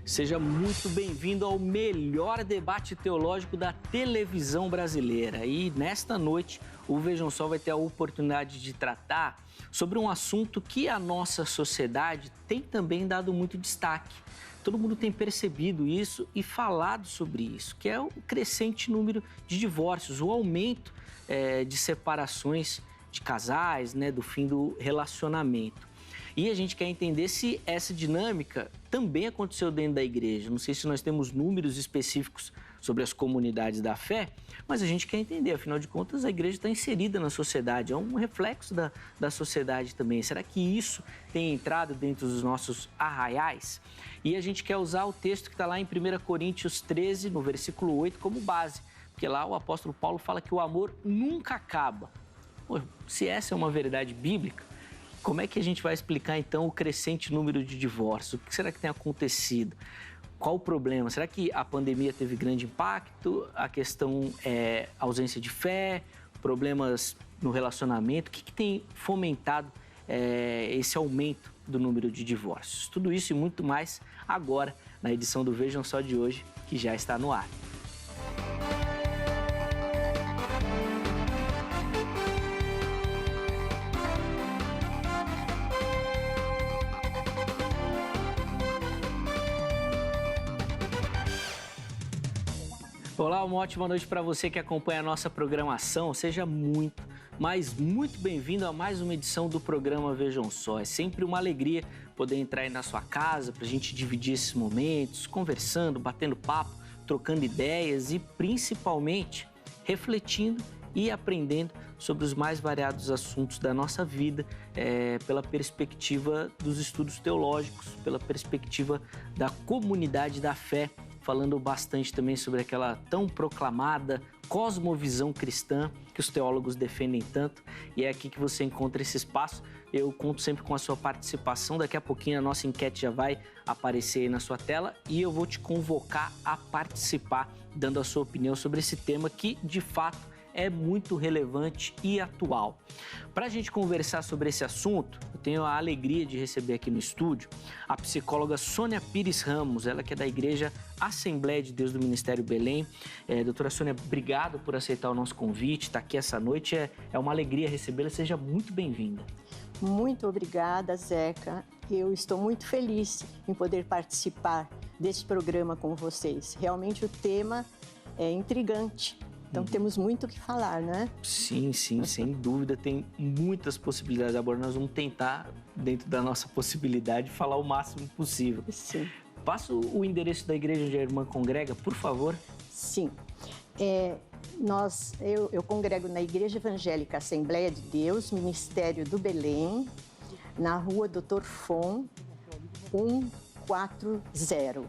Seja muito bem-vindo ao melhor debate teológico da televisão brasileira. E nesta noite, o Vejam Só vai ter a oportunidade de tratar sobre um assunto que a nossa sociedade tem também dado muito destaque. Todo mundo tem percebido isso e falado sobre isso, que é o crescente número de divórcios, o aumento de separações de casais, do fim do relacionamento. E a gente quer entender se essa dinâmica também aconteceu dentro da igreja. Não sei se nós temos números específicos sobre as comunidades da fé, mas a gente quer entender, afinal de contas, a igreja está inserida na sociedade, é um reflexo da sociedade também. Será que isso tem entrado dentro dos nossos arraiais? E a gente quer usar o texto que está lá em 1 Coríntios 13, no versículo 8, como base, porque lá o apóstolo Paulo fala que o amor nunca acaba. Pô, se essa é uma verdade bíblica, como é que a gente vai explicar, então, o crescente número de divórcios? O que será que tem acontecido? Qual o problema? Será que a pandemia teve grande impacto? A questão é ausência de fé? Problemas no relacionamento? O que tem fomentado esse aumento do número de divórcios? Tudo isso e muito mais agora, na edição do Vejam Só de hoje, que já está no ar. Olá, uma ótima noite para você que acompanha a nossa programação. Seja muito, mas muito bem-vindo a mais uma edição do programa Vejam Só. É sempre uma alegria poder entrar aí na sua casa para a gente dividir esses momentos, conversando, batendo papo, trocando ideias e principalmente refletindo e aprendendo sobre os mais variados assuntos da nossa vida, pela perspectiva dos estudos teológicos, pela perspectiva da comunidade da fé, falando bastante também sobre aquela tão proclamada cosmovisão cristã que os teólogos defendem tanto, e é aqui que você encontra esse espaço. Eu conto sempre com a sua participação. Daqui a pouquinho a nossa enquete já vai aparecer aí na sua tela e eu vou te convocar a participar, dando a sua opinião sobre esse tema que, de fato, é muito relevante e atual. Para a gente conversar sobre esse assunto, eu tenho a alegria de receber aqui no estúdio a psicóloga Sônia Pires Ramos, ela que é da Igreja Assembleia de Deus do Ministério Belém. Doutora Sônia, obrigado por aceitar o nosso convite, estar aqui essa noite, é uma alegria recebê-la, seja muito bem-vinda. Muito obrigada, Zeca. Eu estou muito feliz em poder participar desse programa com vocês. Realmente o tema é intrigante. Então, temos muito o que falar, né? Sim, sem dúvida, tem muitas possibilidades. Agora nós vamos tentar, dentro da nossa possibilidade, falar o máximo possível. Sim. Passa o endereço da igreja onde a irmã congrega, por favor. Sim. Eu congrego na Igreja Evangélica Assembleia de Deus, Ministério do Belém, na rua Dr. Fon, 140.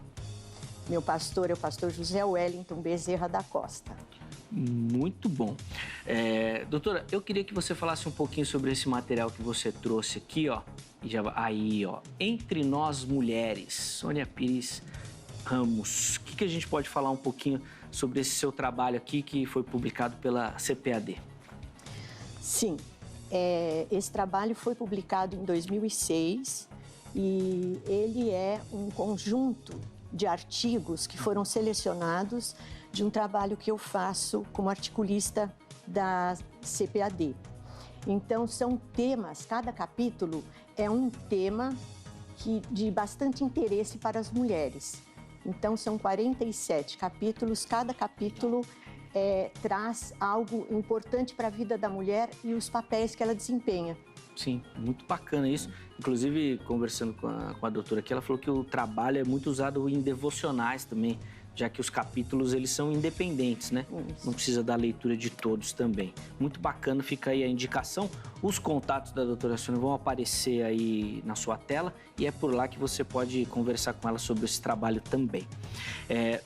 Meu pastor é o pastor José Wellington Bezerra da Costa. Muito bom. Doutora, eu queria que você falasse um pouquinho sobre esse material que você trouxe aqui, Entre Nós Mulheres, Sônia Pires Ramos. O que a gente pode falar um pouquinho sobre esse seu trabalho aqui que foi publicado pela CPAD? Sim, esse trabalho foi publicado em 2006 e ele é um conjunto de artigos que foram selecionados de um trabalho que eu faço como articulista da CPAD. Então, são temas, cada capítulo é um tema de bastante interesse para as mulheres. Então, são 47 capítulos, cada capítulo traz algo importante para a vida da mulher e os papéis que ela desempenha. Sim, muito bacana isso. Inclusive, conversando com a doutora aqui, ela falou que o trabalho é muito usado em devocionais também, já que os capítulos eles são independentes, né? Isso. Não precisa da leitura de todos também. Muito bacana, fica aí a indicação. Os contatos da doutora Sônia vão aparecer aí na sua tela e é por lá que você pode conversar com ela sobre esse trabalho também.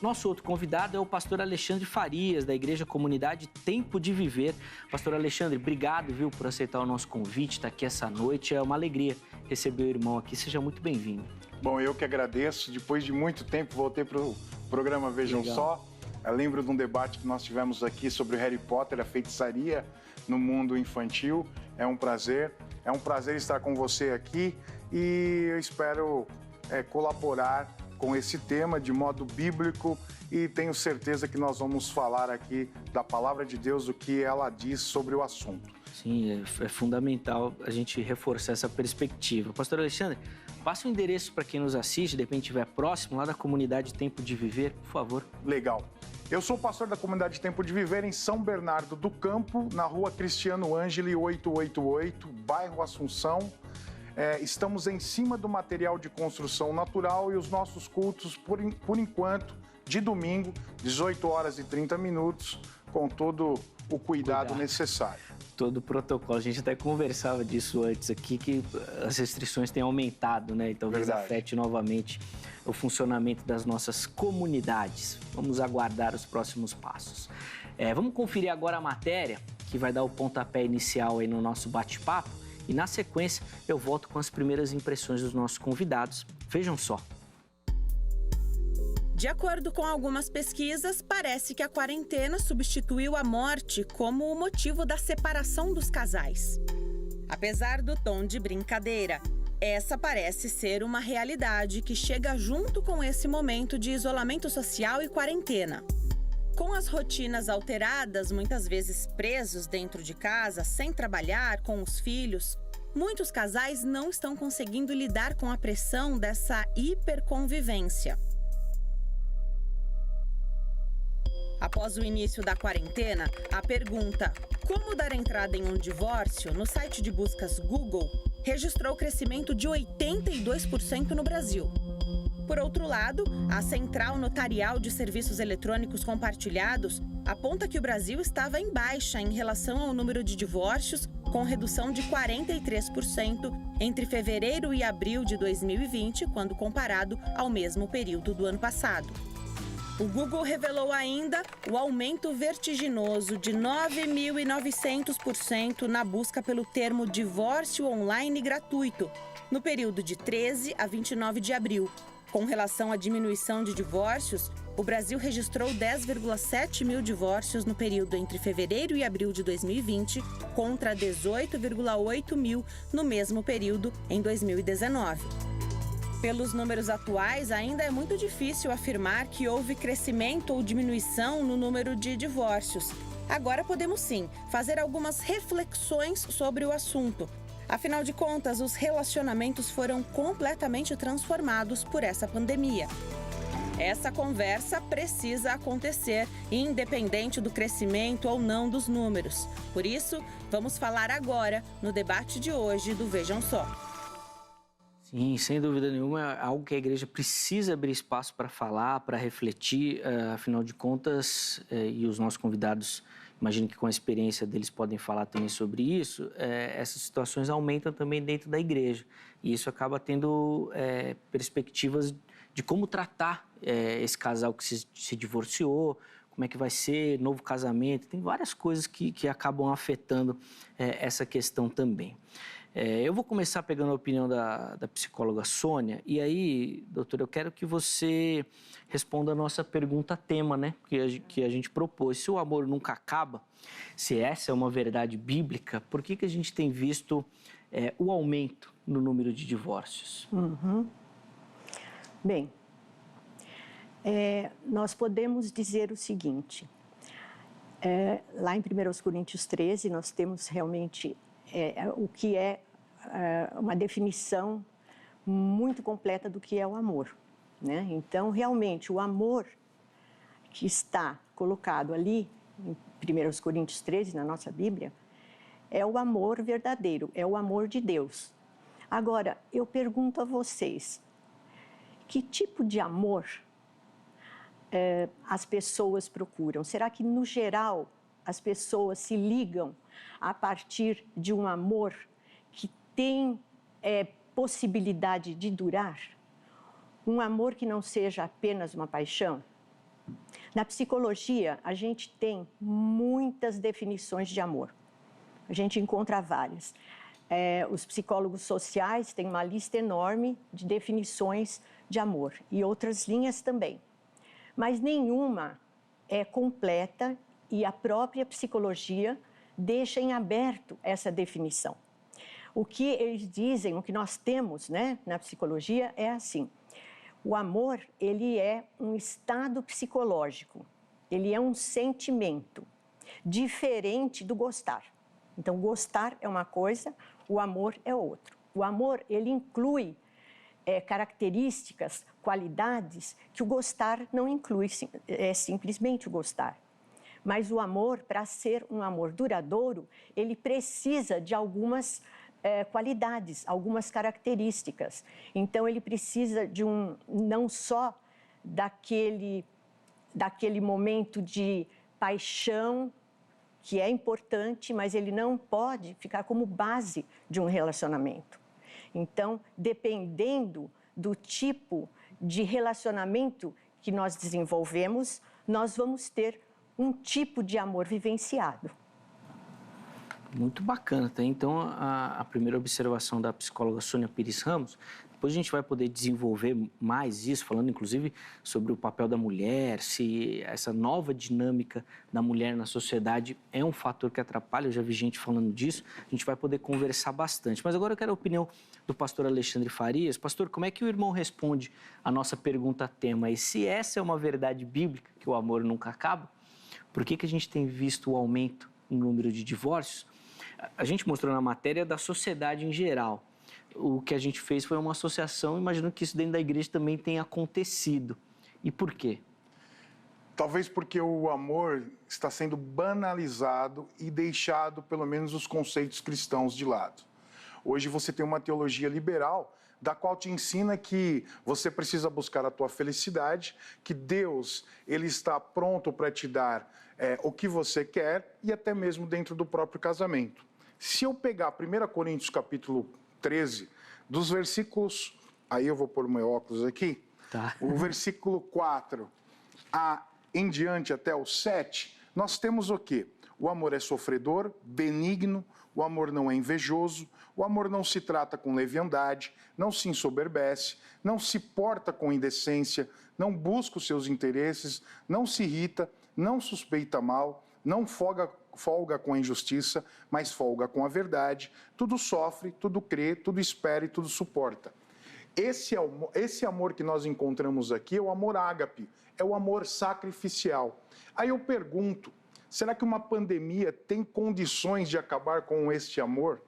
Nosso outro convidado é o pastor Alexandre Farias, da Igreja Comunidade Tempo de Viver. Pastor Alexandre, obrigado, por aceitar o nosso convite, estar aqui essa noite. É uma alegria receber o irmão aqui. Seja muito bem-vindo. Bom, eu que agradeço. Depois de muito tempo, voltei para o programa Vejam Só. Eu lembro de um debate que nós tivemos aqui sobre o Harry Potter, a feitiçaria no mundo infantil. É um prazer estar com você aqui e eu espero colaborar com esse tema de modo bíblico e tenho certeza que nós vamos falar aqui da palavra de Deus, o que ela diz sobre o assunto. Sim, é fundamental a gente reforçar essa perspectiva. Pastor Alexandre, passa o endereço para quem nos assiste, de repente estiver próximo, lá da comunidade Tempo de Viver, por favor. Legal. Eu sou o pastor da comunidade Tempo de Viver em São Bernardo do Campo, na rua Cristiano Ângeli 888, bairro Assunção. Estamos em cima do material de construção natural e os nossos cultos, por enquanto, de domingo, 18 horas e 30 minutos, com todo o cuidado necessário. Todo o protocolo. A gente até conversava disso antes aqui, que as restrições têm aumentado, né? E talvez afete novamente o funcionamento das nossas comunidades. Vamos aguardar os próximos passos. Vamos conferir agora a matéria, que vai dar o pontapé inicial aí no nosso bate-papo. E na sequência, eu volto com as primeiras impressões dos nossos convidados. Vejam só. De acordo com algumas pesquisas, parece que a quarentena substituiu a morte como o motivo da separação dos casais. Apesar do tom de brincadeira, essa parece ser uma realidade que chega junto com esse momento de isolamento social e quarentena. Com as rotinas alteradas, muitas vezes presos dentro de casa, sem trabalhar, com os filhos, muitos casais não estão conseguindo lidar com a pressão dessa hiperconvivência. Após o início da quarentena, a pergunta "Como dar entrada em um divórcio?" no site de buscas Google registrou crescimento de 82% no Brasil. Por outro lado, a Central Notarial de Serviços Eletrônicos Compartilhados aponta que o Brasil estava em baixa em relação ao número de divórcios, com redução de 43% entre fevereiro e abril de 2020, quando comparado ao mesmo período do ano passado. O Google revelou ainda o aumento vertiginoso de 9.900% na busca pelo termo divórcio online gratuito, no período de 13 a 29 de abril. Com relação à diminuição de divórcios, o Brasil registrou 10,7 mil divórcios no período entre fevereiro e abril de 2020, contra 18,8 mil no mesmo período em 2019. Pelos números atuais, ainda é muito difícil afirmar que houve crescimento ou diminuição no número de divórcios. Agora podemos sim fazer algumas reflexões sobre o assunto. Afinal de contas, os relacionamentos foram completamente transformados por essa pandemia. Essa conversa precisa acontecer, independente do crescimento ou não dos números. Por isso, vamos falar agora no debate de hoje do Vejam Só. Sim, sem dúvida nenhuma, é algo que a igreja precisa abrir espaço para falar, para refletir, afinal de contas, e os nossos convidados, imagino que com a experiência deles podem falar também sobre isso, essas situações aumentam também dentro da igreja. E isso acaba tendo perspectivas de como tratar esse casal que se divorciou, como é que vai ser, novo casamento, tem várias coisas que acabam afetando essa questão também. Eu vou começar pegando a opinião da psicóloga Sônia, e aí, doutora, eu quero que você responda a nossa pergunta-tema, né, que a gente propôs. Se o amor nunca acaba, se essa é uma verdade bíblica, por que a gente tem visto o aumento no número de divórcios? Bem, nós podemos dizer o seguinte, lá em 1 Coríntios 13, nós temos realmente o que é uma definição muito completa do que é o amor, né? Então, realmente, o amor que está colocado ali, em 1 Coríntios 13, na nossa Bíblia, é o amor verdadeiro, é o amor de Deus. Agora, eu pergunto a vocês, que tipo de amor as pessoas procuram? Será que, no geral, as pessoas se ligam a partir de um amor que tem possibilidade de durar? Um amor que não seja apenas uma paixão? Na psicologia, a gente tem muitas definições de amor. A gente encontra várias. Os psicólogos sociais têm uma lista enorme de definições de amor e outras linhas também. Mas nenhuma é completa e a própria psicologia deixa em aberto essa definição. O que eles dizem, o que nós temos, né, na psicologia é assim: O amor, ele é um estado psicológico, ele é um sentimento diferente do gostar. Então, gostar é uma coisa, o amor é outro. O amor, ele inclui características, qualidades que o gostar não inclui, é simplesmente o gostar. Mas o amor, para ser um amor duradouro, ele precisa de algumas qualidades, algumas características. Então, ele precisa de não só daquele momento de paixão, que é importante, mas ele não pode ficar como base de um relacionamento. Então, dependendo do tipo de relacionamento que nós desenvolvemos, nós vamos ter um tipo de amor vivenciado. Muito bacana, tá? Então, a primeira observação da psicóloga Sônia Pires Ramos, depois a gente vai poder desenvolver mais isso, falando inclusive sobre o papel da mulher, se essa nova dinâmica da mulher na sociedade é um fator que atrapalha, eu já vi gente falando disso, a gente vai poder conversar bastante. Mas agora eu quero a opinião do pastor Alexandre Farias. Pastor, como é que o irmão responde a nossa pergunta tema? E se essa é uma verdade bíblica, que o amor nunca acaba, por que a gente tem visto o aumento no número de divórcios? A gente mostrou na matéria da sociedade em geral. O que a gente fez foi uma associação, imagino que isso dentro da igreja também tenha acontecido. E por quê? Talvez porque o amor está sendo banalizado e deixado, pelo menos, os conceitos cristãos de lado. Hoje você tem uma teologia liberal, da qual te ensina que você precisa buscar a tua felicidade, que Deus ele está pronto para te dar o que você quer e até mesmo dentro do próprio casamento. Se eu pegar 1 Coríntios capítulo 13, dos versículos, aí eu vou pôr o meu óculos aqui, tá. O versículo 4 em diante até o 7, nós temos o quê? O amor é sofredor, benigno, o amor não é invejoso, o amor não se trata com leviandade, não se ensoberbece, não se porta com indecência, não busca os seus interesses, não se irrita, não suspeita mal, não folga com a injustiça, mas folga com a verdade, tudo sofre, tudo crê, tudo espera e tudo suporta. Esse amor que nós encontramos aqui é o amor ágape, é o amor sacrificial. Aí eu pergunto, será que uma pandemia tem condições de acabar com este amor?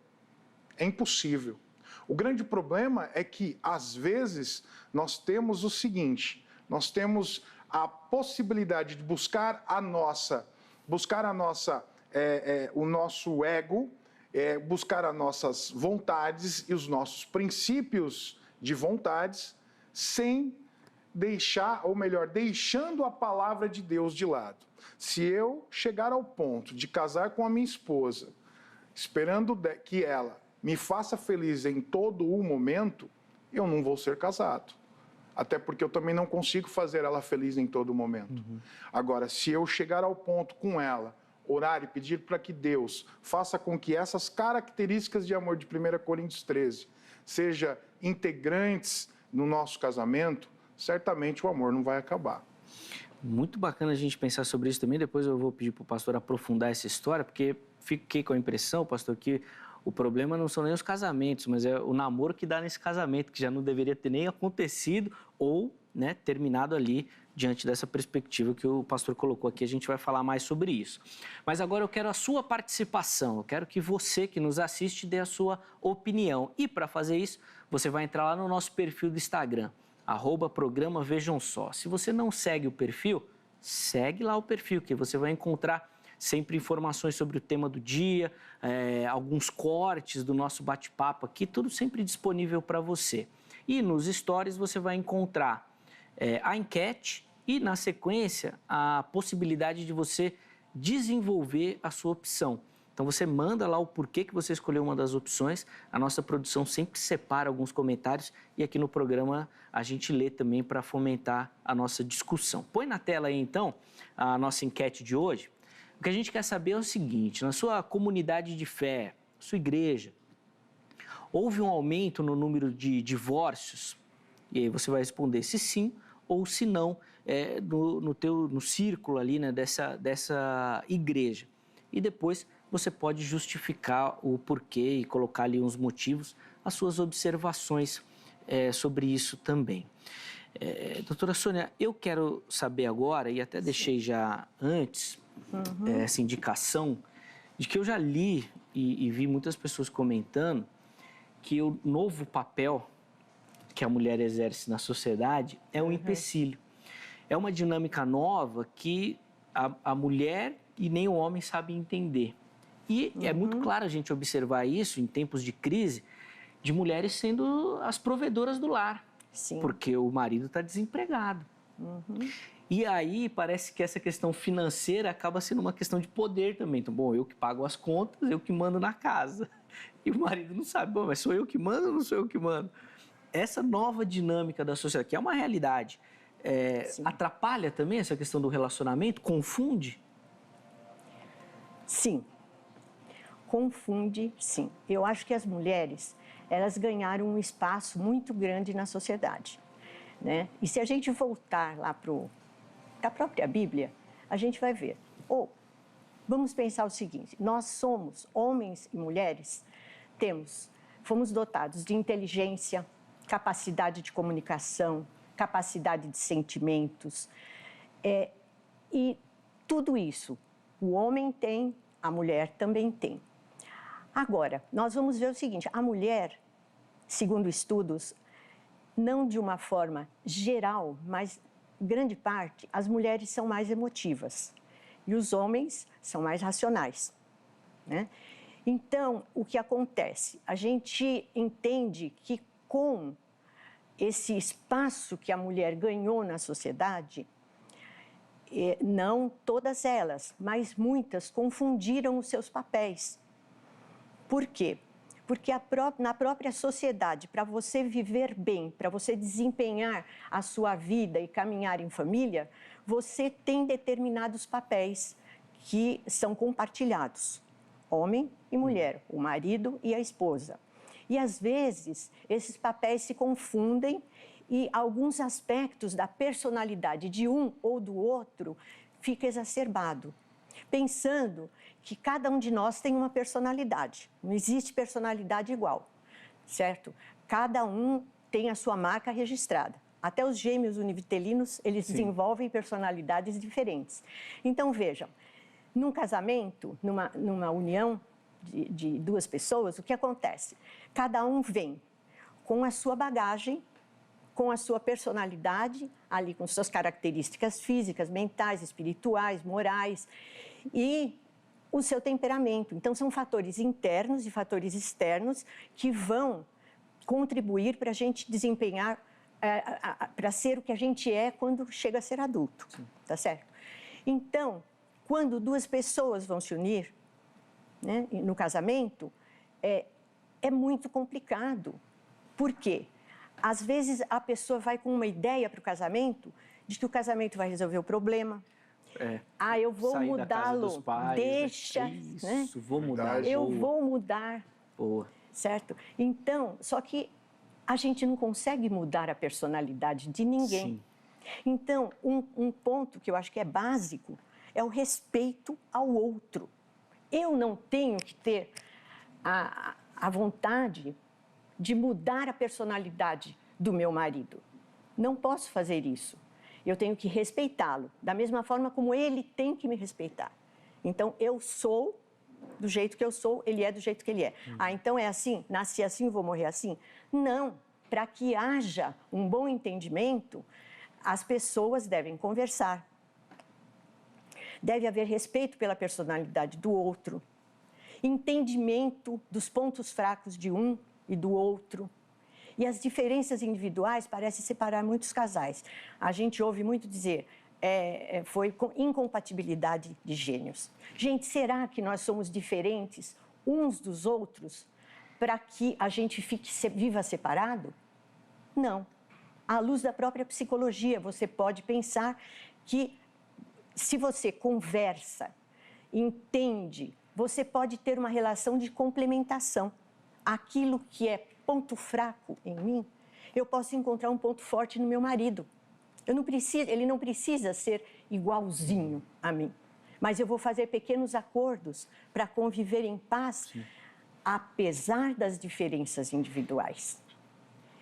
É impossível. O grande problema é que, às vezes, nós temos o seguinte, nós temos a possibilidade de buscar o nosso ego, buscar as nossas vontades e os nossos princípios de vontades, sem deixar, ou melhor, deixando a palavra de Deus de lado. Se eu chegar ao ponto de casar com a minha esposa, esperando que ela me faça feliz em todo o momento, eu não vou ser casado. Até porque eu também não consigo fazer ela feliz em todo momento. Agora, se eu chegar ao ponto com ela, orar e pedir para que Deus faça com que essas características de amor de 1 Coríntios 13 sejam integrantes no nosso casamento, certamente o amor não vai acabar. Muito bacana a gente pensar sobre isso também. Depois eu vou pedir para o pastor aprofundar essa história, porque fiquei com a impressão, pastor, que o problema não são nem os casamentos, mas é o namoro que dá nesse casamento, que já não deveria ter nem acontecido ou terminado ali diante dessa perspectiva que o pastor colocou aqui. A gente vai falar mais sobre isso. Mas agora eu quero a sua participação, eu quero que você que nos assiste dê a sua opinião. E para fazer isso, você vai entrar lá no nosso perfil do Instagram, @programa Vejam Só. Se você não segue o perfil, segue lá o perfil, que você vai encontrar sempre informações sobre o tema do dia, alguns cortes do nosso bate-papo aqui, tudo sempre disponível para você. E nos stories você vai encontrar a enquete e, na sequência, a possibilidade de você desenvolver a sua opção. Então você manda lá o porquê que você escolheu uma das opções, a nossa produção sempre separa alguns comentários e aqui no programa a gente lê também para fomentar a nossa discussão. Põe na tela aí então a nossa enquete de hoje. O que a gente quer saber é o seguinte: na sua comunidade de fé, sua igreja, houve um aumento no número de divórcios? E aí você vai responder se sim ou se não, no círculo ali, né, dessa igreja. E depois você pode justificar o porquê e colocar ali uns motivos, as suas observações sobre isso também. Doutora Sônia, eu quero saber agora, e até deixei já antes, essa indicação, de que eu já li e vi muitas pessoas comentando que o novo papel que a mulher exerce na sociedade é um empecilho. É uma dinâmica nova que a mulher e nem o homem sabem entender. E é muito claro a gente observar isso em tempos de crise, de mulheres sendo as provedoras do lar. Sim. Porque o marido está desempregado. E aí parece que essa questão financeira acaba sendo uma questão de poder também. Então, bom, eu que pago as contas, eu que mando na casa. E o marido não sabe, bom, mas sou eu que mando ou não sou eu que mando? Essa nova dinâmica da sociedade, que é uma realidade, atrapalha também essa questão do relacionamento? Confunde? Sim. Confunde, sim. Eu acho que as mulheres, elas ganharam um espaço muito grande na sociedade, né? E se a gente voltar lá para a própria Bíblia, a gente vai ver. Vamos pensar o seguinte, nós somos homens e mulheres, fomos dotados de inteligência, capacidade de comunicação, capacidade de sentimentos, e tudo isso o homem tem, a mulher também tem. Agora, nós vamos ver o seguinte, a mulher, segundo estudos, não de uma forma geral, mas grande parte, as mulheres são mais emotivas e os homens são mais racionais, né? Então, o que acontece? A gente entende que com esse espaço que a mulher ganhou na sociedade, não todas elas, mas muitas confundiram os seus papéis. Por quê? Porque na própria sociedade, para você viver bem, para você desempenhar a sua vida e caminhar em família, você tem determinados papéis que são compartilhados. Homem e mulher, o marido e a esposa. E às vezes esses papéis se confundem e alguns aspectos da personalidade de um ou do outro fica exacerbado. Pensando que cada um de nós tem uma personalidade. Não existe personalidade igual, certo? Cada um tem a sua marca registrada. Até os gêmeos univitelinos, eles desenvolvem personalidades diferentes. Então, vejam, num casamento, numa união de duas pessoas, o que acontece? Cada um vem com a sua bagagem, com a sua personalidade, ali com suas características físicas, mentais, espirituais, morais e o seu temperamento. Então, são fatores internos e fatores externos que vão contribuir para a gente desempenhar, para ser o que a gente é quando chega a ser adulto, tá certo? Então, quando duas pessoas vão se unir, né, no casamento, é muito complicado. Por quê? Às vezes a pessoa vai com uma ideia para o casamento de que o casamento vai resolver o problema. Eu vou mudá-lo, deixa, né? Vou mudar. Eu vou mudar, certo? Então, só que a gente não consegue mudar a personalidade de ninguém. Sim. Então, um ponto que eu acho que é básico é o respeito ao outro. Eu não tenho que ter a vontade de mudar a personalidade do meu marido. Não posso fazer isso. Eu tenho que respeitá-lo, da mesma forma como ele tem que me respeitar. Então, eu sou do jeito que eu sou, ele é do jeito que ele é. Então é assim? Nasci assim, vou morrer assim? Não. Para que haja um bom entendimento, as pessoas devem conversar. Deve haver respeito pela personalidade do outro, entendimento dos pontos fracos de um e do outro. E as diferenças individuais parecem separar muitos casais. A gente ouve muito dizer, foi incompatibilidade de gênios. Gente, será que nós somos diferentes uns dos outros para que a gente viva separado? Não. À luz da própria psicologia, você pode pensar que se você conversa, entende, você pode ter uma relação de complementação. Aquilo que é ponto fraco em mim, eu posso encontrar um ponto forte no meu marido. Ele não precisa ser igualzinho a mim, mas eu vou fazer pequenos acordos para conviver em paz, apesar das diferenças individuais.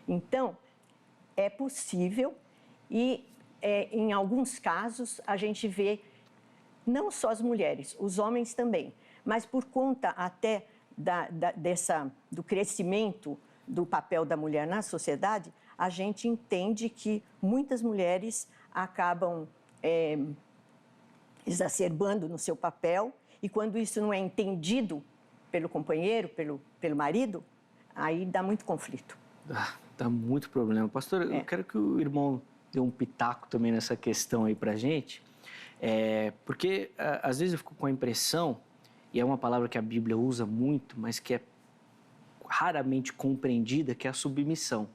Então, é possível E, em alguns casos, a gente vê não só as mulheres, os homens também, mas por conta até do crescimento do papel da mulher na sociedade, a gente entende que muitas mulheres acabam exacerbando no seu papel, e quando isso não é entendido pelo companheiro, pelo marido, aí dá muito conflito. Dá muito problema. Pastor, eu quero que o irmão dê um pitaco também nessa questão aí pra gente, porque às vezes eu fico com a impressão, e é uma palavra que a Bíblia usa muito, mas que é raramente compreendida, que é a submissão.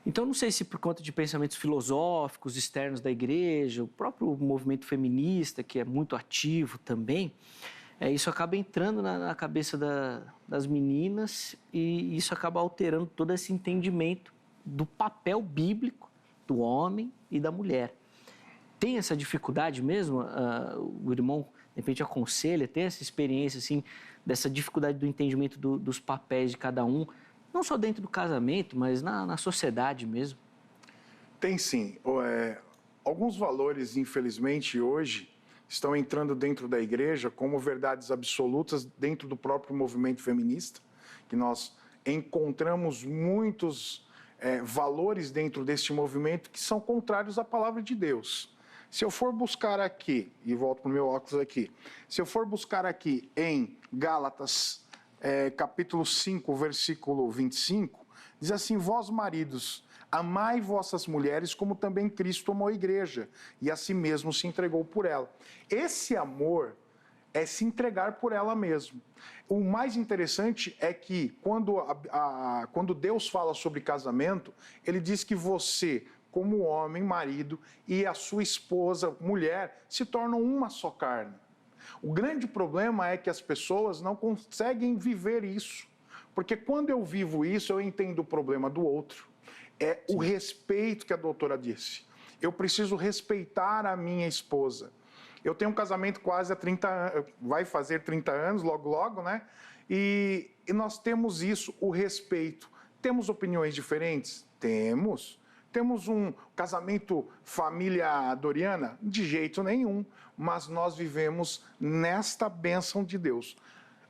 Então, não sei se por conta de pensamentos filosóficos externos da igreja, o próprio movimento feminista, que é muito ativo também, isso acaba entrando na cabeça das meninas e isso acaba alterando todo esse entendimento do papel bíblico do homem e da mulher. Tem essa dificuldade mesmo? O irmão, de repente, aconselha, tem essa experiência, assim, dessa dificuldade do entendimento dos papéis de cada um, não só dentro do casamento, mas na sociedade mesmo? Tem sim. Alguns valores, infelizmente, hoje estão entrando dentro da igreja como verdades absolutas dentro do próprio movimento feminista, que nós encontramos muitos valores dentro deste movimento que são contrários à palavra de Deus. Se eu for buscar aqui, e volto para o meu óculos aqui, se eu for buscar aqui em Gálatas, capítulo 5, versículo 25, diz assim: vós maridos, amai vossas mulheres como também Cristo amou a igreja e a si mesmo se entregou por ela. Esse amor é se entregar por ela mesmo. O mais interessante é que quando Deus fala sobre casamento, ele diz que você, como homem, marido, e a sua esposa, mulher, se tornam uma só carne. O grande problema é que as pessoas não conseguem viver isso, porque quando eu vivo isso, eu entendo o problema do outro. É o respeito que a doutora disse. Eu preciso respeitar a minha esposa. Eu tenho um casamento quase há 30 anos, vai fazer 30 anos, logo, né? E nós temos isso, o respeito. Temos opiniões diferentes? Temos. Temos um casamento família doriana? De jeito nenhum, mas nós vivemos nesta bênção de Deus.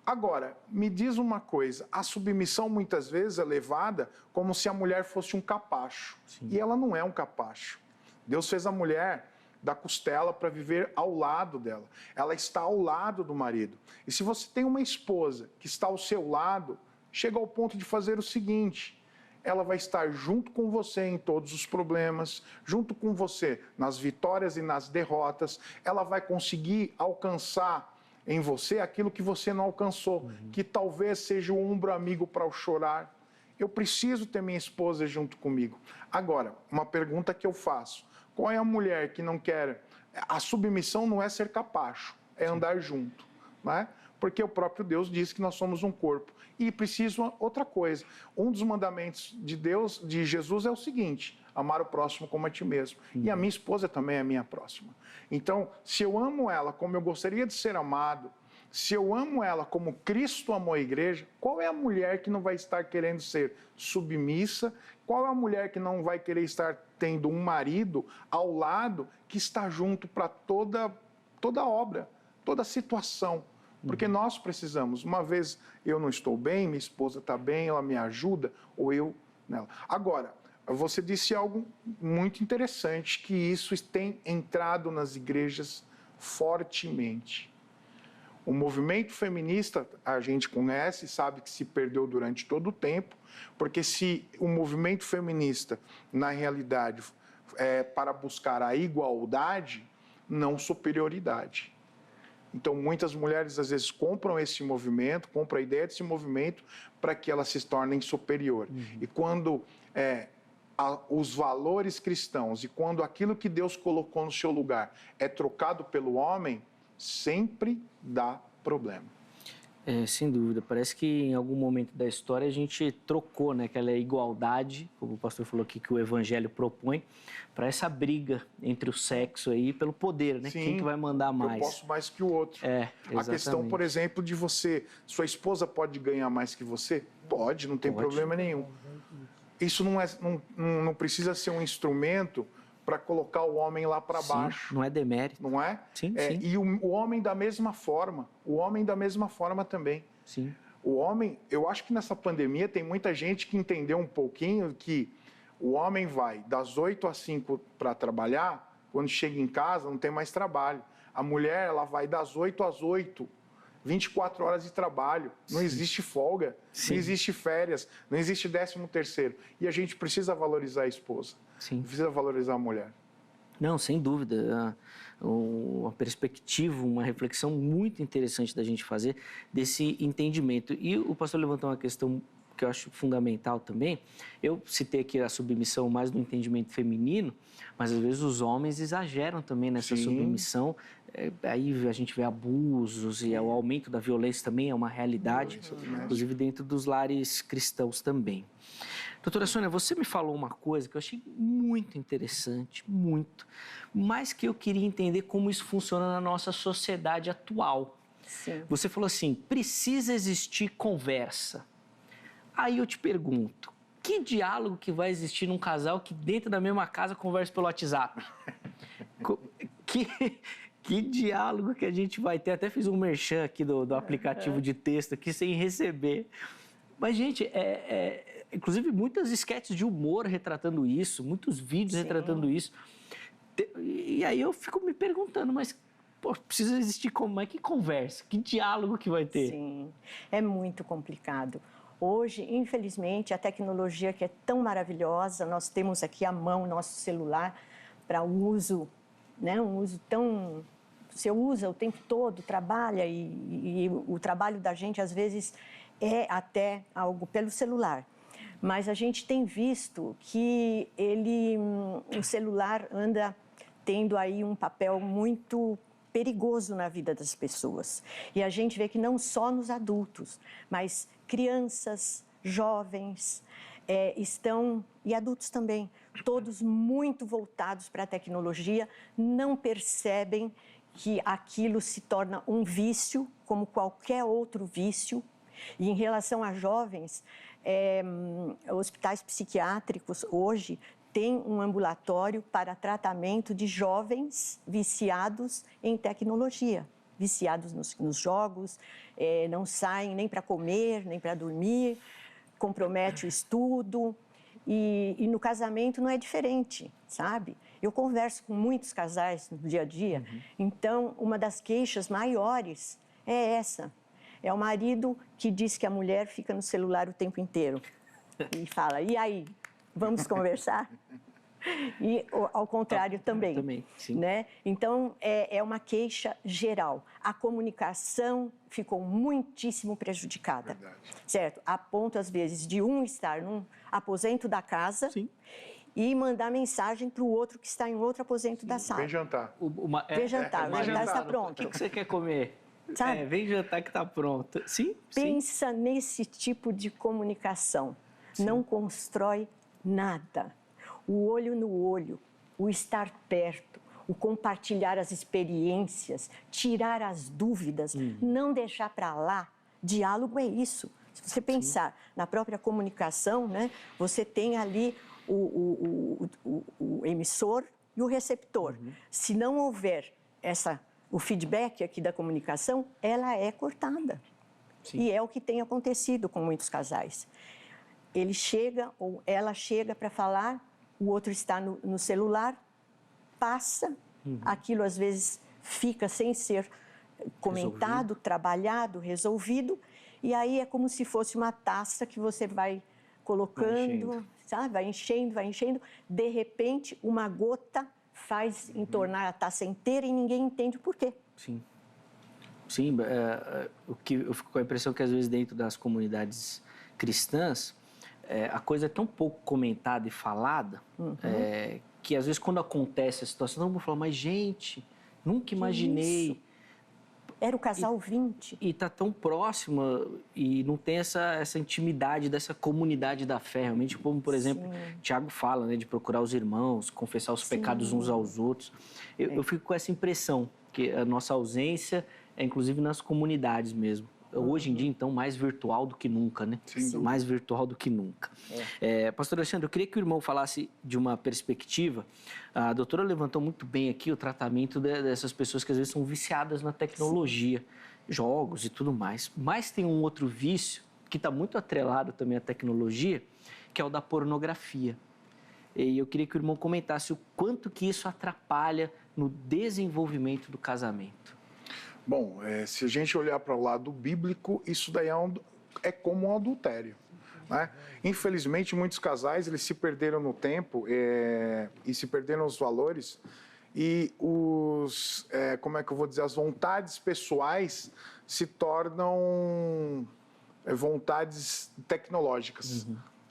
Agora, me diz uma coisa, a submissão muitas vezes é levada como se a mulher fosse um capacho. Sim. E ela não é um capacho. Deus fez a mulher da costela para viver ao lado dela. Ela está ao lado do marido. E se você tem uma esposa que está ao seu lado, chega ao ponto de fazer o seguinte: ela vai estar junto com você em todos os problemas, junto com você nas vitórias e nas derrotas. Ela vai conseguir alcançar em você aquilo que você não alcançou, que talvez seja o ombro amigo para o chorar. Eu preciso ter minha esposa junto comigo. Agora, uma pergunta que eu faço: qual é a mulher que não quer? A submissão não é ser capacho, é andar junto, né? Porque o próprio Deus diz que nós somos um corpo. E preciso outra coisa. Um dos mandamentos de Deus, de Jesus, é o seguinte: amar o próximo como a ti mesmo. E a minha esposa também é a minha próxima. Então, se eu amo ela como eu gostaria de ser amado, se eu amo ela como Cristo amou a igreja, qual é a mulher que não vai estar querendo ser submissa? Qual é a mulher que não vai querer estar tendo um marido ao lado que está junto para toda obra, toda situação? Porque nós precisamos. Uma vez eu não estou bem, minha esposa está bem, ela me ajuda, ou eu nela. Agora, você disse algo muito interessante, que isso tem entrado nas igrejas fortemente. O movimento feminista, a gente conhece, sabe que se perdeu durante todo o tempo, porque se o movimento feminista, na realidade, é para buscar a igualdade, não superioridade. Então, muitas mulheres, às vezes, compram esse movimento, compram a ideia desse movimento para que elas se tornem superior. E quando os valores cristãos e quando aquilo que Deus colocou no seu lugar é trocado pelo homem, sempre dá problema. Sem dúvida. Parece que em algum momento da história a gente trocou, né, aquela igualdade, como o pastor falou aqui, que o evangelho propõe, para essa briga entre o sexo aí pelo poder, né? Sim, quem que vai mandar mais? Eu posso mais que o outro. Exatamente. A questão, por exemplo, de sua esposa pode ganhar mais que você? Pode, não tem problema nenhum. Isso não precisa ser um instrumento para colocar o homem lá para Sim, baixo. não é demérito. Não é? Sim, É, sim. e o homem da mesma forma. O homem da mesma forma também. Sim. O homem, eu acho que nessa pandemia tem muita gente que entendeu um pouquinho que o homem vai das 8 às 5 para trabalhar, quando chega em casa não tem mais trabalho. A mulher, ela vai das 8 às 8, 24 horas de trabalho, não existe folga, Sim. não existe férias, não existe 13º. E a gente precisa valorizar a esposa, Sim. precisa valorizar a mulher. Não, sem dúvida. Uma perspectiva, uma reflexão muito interessante da gente fazer desse entendimento. E o pastor levantou uma questão que eu acho fundamental também. Eu citei aqui a submissão mais do entendimento feminino, mas às vezes os homens exageram também nessa Sim. submissão. Aí a gente vê abusos e o aumento da violência também é uma realidade, inclusive dentro dos lares cristãos também. Doutora Sônia, você me falou uma coisa que eu achei muito interessante, muito, mas que eu queria entender como isso funciona na nossa sociedade atual. Sim. Você falou assim, precisa existir conversa. Aí eu te pergunto, que diálogo que vai existir num casal que dentro da mesma casa conversa pelo WhatsApp? Que diálogo que a gente vai ter? Até fiz um merchan aqui do aplicativo de texto aqui sem receber. Mas, gente, inclusive muitas esquetes de humor retratando isso, muitos vídeos retratando isso. E aí eu fico me perguntando, mas pô, precisa existir como é que conversa? Que diálogo que vai ter? Sim, é muito complicado. Hoje, infelizmente, a tecnologia que é tão maravilhosa, nós temos aqui à mão o nosso celular para uso, né? Um uso tão... Você usa o tempo todo, trabalha e o trabalho da gente, às vezes, é até algo pelo celular. Mas a gente tem visto que o celular anda tendo aí um papel muito perigoso na vida das pessoas. E a gente vê que não só nos adultos, mas crianças, jovens estão, e adultos também, todos muito voltados para a tecnologia, não percebem que aquilo se torna um vício, como qualquer outro vício. E em relação a jovens, hospitais psiquiátricos hoje têm um ambulatório para tratamento de jovens viciados em tecnologia, viciados nos jogos, não saem nem para comer, nem para dormir, compromete o estudo. E no casamento não é diferente, sabe? Eu converso com muitos casais no dia a dia, então uma das queixas maiores é essa. É o marido que diz que a mulher fica no celular o tempo inteiro e fala, e aí, vamos conversar? E ao contrário também. Também, sim. Né? Então, é uma queixa geral. A comunicação ficou muitíssimo prejudicada. Verdade. Certo? A ponto, às vezes, de um estar num aposento da casa Sim. e mandar mensagem para o outro que está em outro aposento da sala. Vem jantar. Vem jantar, o jantar está pronto. O que você quer comer? Sabe? Vem jantar que está pronto. Sim, Pensa nesse tipo de comunicação. Sim. Não constrói nada. O olho no olho, o estar perto, o compartilhar as experiências, tirar as dúvidas, não deixar para lá. Diálogo é isso. Se você pensar na própria comunicação, né, você tem ali o emissor e o receptor. Se não houver o feedback aqui da comunicação, ela é cortada. Sim. E é o que tem acontecido com muitos casais. Ele chega ou ela chega para falar, o outro está no celular, passa, aquilo às vezes fica sem ser comentado, trabalhado, resolvido, e aí é como se fosse uma taça que você vai colocando, sabe? Vai enchendo, de repente uma gota faz entornar a taça inteira e ninguém entende o porquê. Sim. Sim, o que eu fico com a impressão que às vezes dentro das comunidades cristãs, a coisa é tão pouco comentada e falada, que às vezes quando acontece a situação, todo mundo fala, mas gente, nunca imaginei. Isso? Era o casal 20. E está tão próxima e não tem essa intimidade dessa comunidade da fé, realmente, como, por exemplo, Tiago fala, né, de procurar os irmãos, confessar os pecados uns aos outros. Eu fico com essa impressão, que a nossa ausência é inclusive nas comunidades mesmo. Hoje em dia, então, mais virtual do que nunca, né? Mais virtual do que nunca. Pastor Alexandre, eu queria que o irmão falasse de uma perspectiva. A doutora levantou muito bem aqui o tratamento dessas pessoas que às vezes são viciadas na tecnologia, jogos e tudo mais. Mas tem um outro vício que está muito atrelado também à tecnologia, que é o da pornografia. E eu queria que o irmão comentasse o quanto que isso atrapalha no desenvolvimento do casamento. Bom, se a gente olhar para o lado bíblico, isso daí é como um adultério, né? Infelizmente, muitos casais eles se perderam no tempo e se perderam os valores e como é que eu vou dizer, as vontades pessoais se tornam vontades tecnológicas.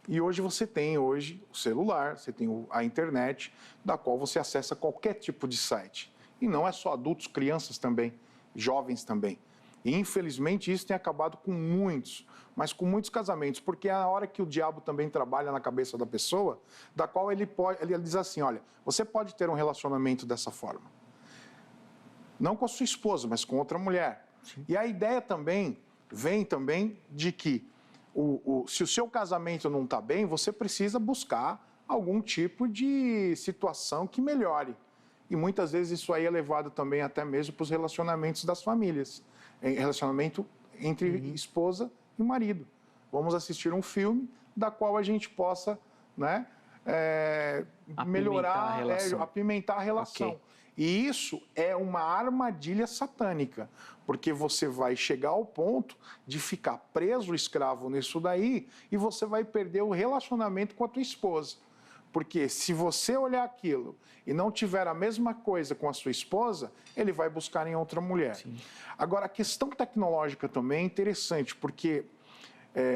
E hoje você tem o celular, você tem a internet, da qual você acessa qualquer tipo de site. E não é só adultos, crianças também, jovens também. E infelizmente isso tem acabado com muitos, mas com muitos casamentos, porque é a hora que o diabo também trabalha na cabeça da pessoa, da qual ele diz assim, olha, você pode ter um relacionamento dessa forma. Não com a sua esposa, mas com outra mulher. Sim. E a ideia também vem também de que se o seu casamento não está bem, você precisa buscar algum tipo de situação que melhore. E muitas vezes isso aí é levado também até mesmo para os relacionamentos das famílias. Relacionamento entre esposa e marido. Vamos assistir um filme da qual a gente possa, né, melhorar, apimentar a relação. Okay. E isso é uma armadilha satânica, porque você vai chegar ao ponto de ficar preso, escravo nisso daí, e você vai perder o relacionamento com a tua esposa. Porque se você olhar aquilo e não tiver a mesma coisa com a sua esposa, ele vai buscar em outra mulher. Sim. Agora, a questão tecnológica também é interessante, porque